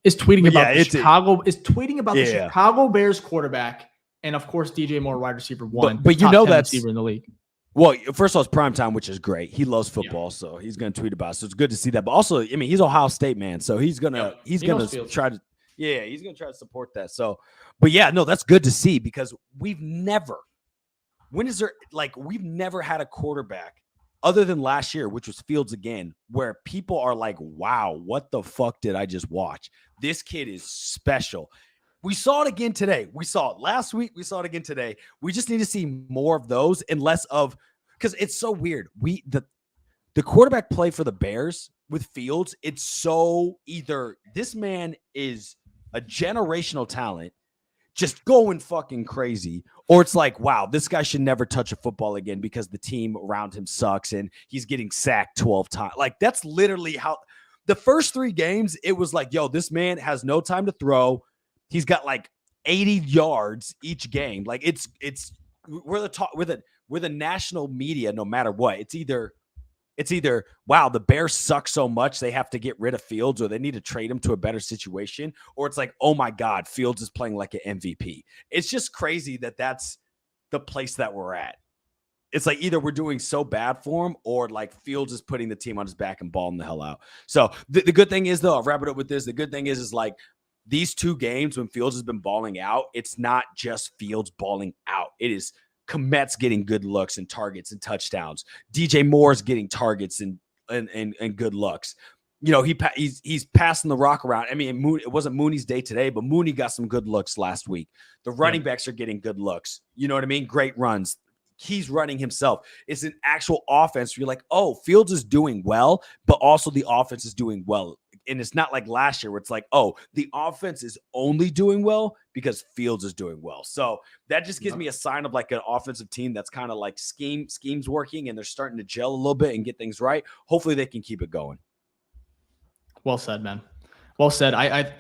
Is tweeting about the Chicago Bears quarterback, and of course DJ Moore, wide receiver 1, but you know that's receiver in the league. Well, first of all, it's prime time, which is great. He loves football, so he's going to tweet about it. So it's good to see that. But also, I mean, he's Ohio State man, so he's going to try to support that. So, but yeah, no, that's good to see because we've never had a quarterback other than last year, which was Fields again, where people are like, wow, what the fuck did I just watch? This kid is special. We saw it again today. We saw it last week. We saw it again today. We just need to see more of those and less of, because it's so weird. The quarterback play for the Bears with Fields, it's so either this man is a generational talent just going fucking crazy, or it's like, wow, this guy should never touch a football again because the team around him sucks and he's getting sacked 12 times. Like, that's literally how the first 3 games, it was like, yo, this man has no time to throw. He's got like 80 yards each game. Like we're the national media, no matter what. It's either, wow, the Bears suck so much they have to get rid of Fields or they need to trade him to a better situation. Or it's like, oh my God, Fields is playing like an MVP. It's just crazy that that's the place that we're at. It's like either we're doing so bad for him or like Fields is putting the team on his back and balling the hell out. So the good thing is, though, I'll wrap it up with this. The good thing is like, these 2 games when Fields has been balling out, it's not just Fields balling out. It is Komet's getting good looks and targets and touchdowns. DJ Moore's getting targets and good looks. You know, he's passing the rock around. I mean, it wasn't Mooney's day today, but Mooney got some good looks last week. The running backs are getting good looks. You know what I mean? Great runs. He's running himself. It's an actual offense where you're like, oh, Fields is doing well, but also the offense is doing well. And it's not like last year where it's like, oh, the offense is only doing well because Fields is doing well. So that just gives me a sign of like an offensive team that's kind of like schemes working and they're starting to gel a little bit and get things right. Hopefully they can keep it going. Well said, man. Well said.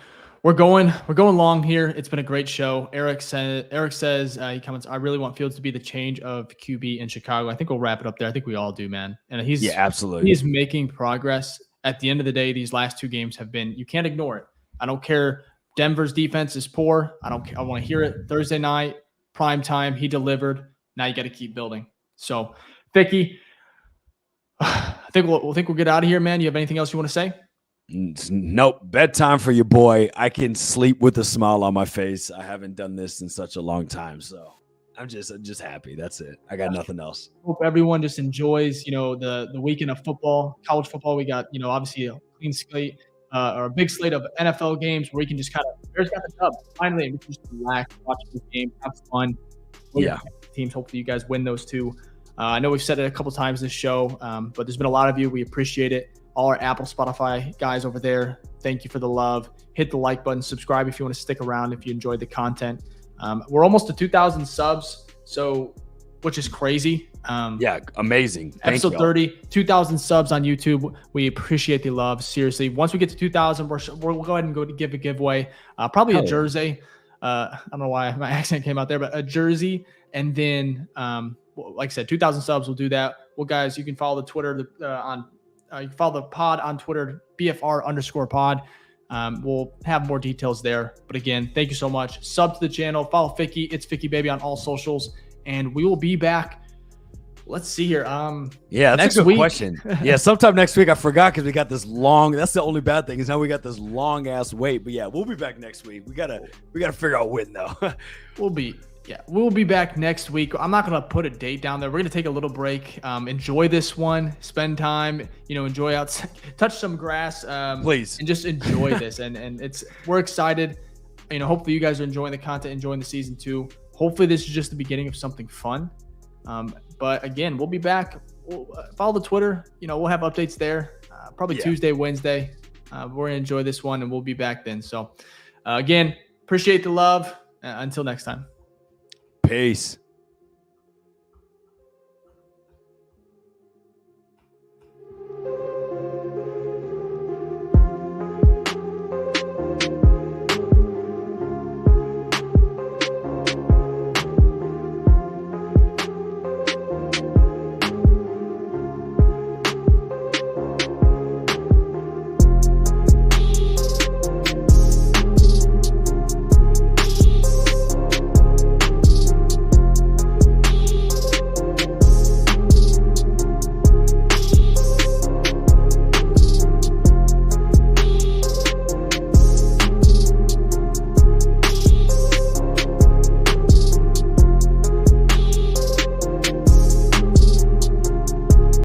We're going long here. It's been a great show. Eric says he comments, I really want Fields to be the change of QB in Chicago. I think we'll wrap it up there. I think we all do, man. And absolutely. He's making progress. At the end of the day, these last 2 games have been, you can't ignore it. I don't care. Denver's defense is poor. I don't care. I want to hear it. Thursday night, prime time, he delivered. Now you got to keep building. So, Ficky, I think we'll get out of here, man. You have anything else you want to say? Nope. Bedtime for your boy. I can sleep with a smile on my face. I haven't done this in such a long time, so I'm just happy. That's it. I got nothing else. Hope everyone just enjoys, the weekend of football, college football. We got, obviously a clean slate or a big slate of NFL games where we can just Bears got the dub finally, and we can just relax, watch the game, have fun. Teams. Hopefully you guys win those 2. I know we've said it a couple times this show, but there's been a lot of you. We appreciate it. All our Apple, Spotify guys over there, thank you for the love. Hit the like button, subscribe if you want to stick around, if you enjoyed the content. We're almost to 2,000 subs, which is crazy. Amazing. Episode 30, 2,000 subs on YouTube. We appreciate the love. Seriously, once we get to 2,000, we'll go ahead and go to give a giveaway. Probably a jersey. I don't know why my accent came out there, but a jersey. And then, like I said, 2,000 subs. We'll do that. Well, guys, you can follow the Twitter you can follow the pod on Twitter, BFR_pod. We'll have more details there. But again, thank you so much. Sub to the channel. Follow Ficky. It's Ficky Baby on all socials. And we will be back. Let's see here. That's next a good week. question. Sometime next week. I forgot because we got this long. That's the only bad thing is now we got this long ass wait. But we'll be back next week. We gotta figure out when though. We'll be back next week. I'm not going to put a date down there. We're going to take a little break. Enjoy this one. Spend time, enjoy outside, touch some grass. Please. And just enjoy this. And we're excited. Hopefully you guys are enjoying the content, enjoying the season 2. Hopefully this is just the beginning of something fun. But again, we'll be back. We'll, follow the Twitter. We'll have updates there. Probably Tuesday, Wednesday. We're going to enjoy this one and we'll be back then. So again, appreciate the love. Until next time. Peace.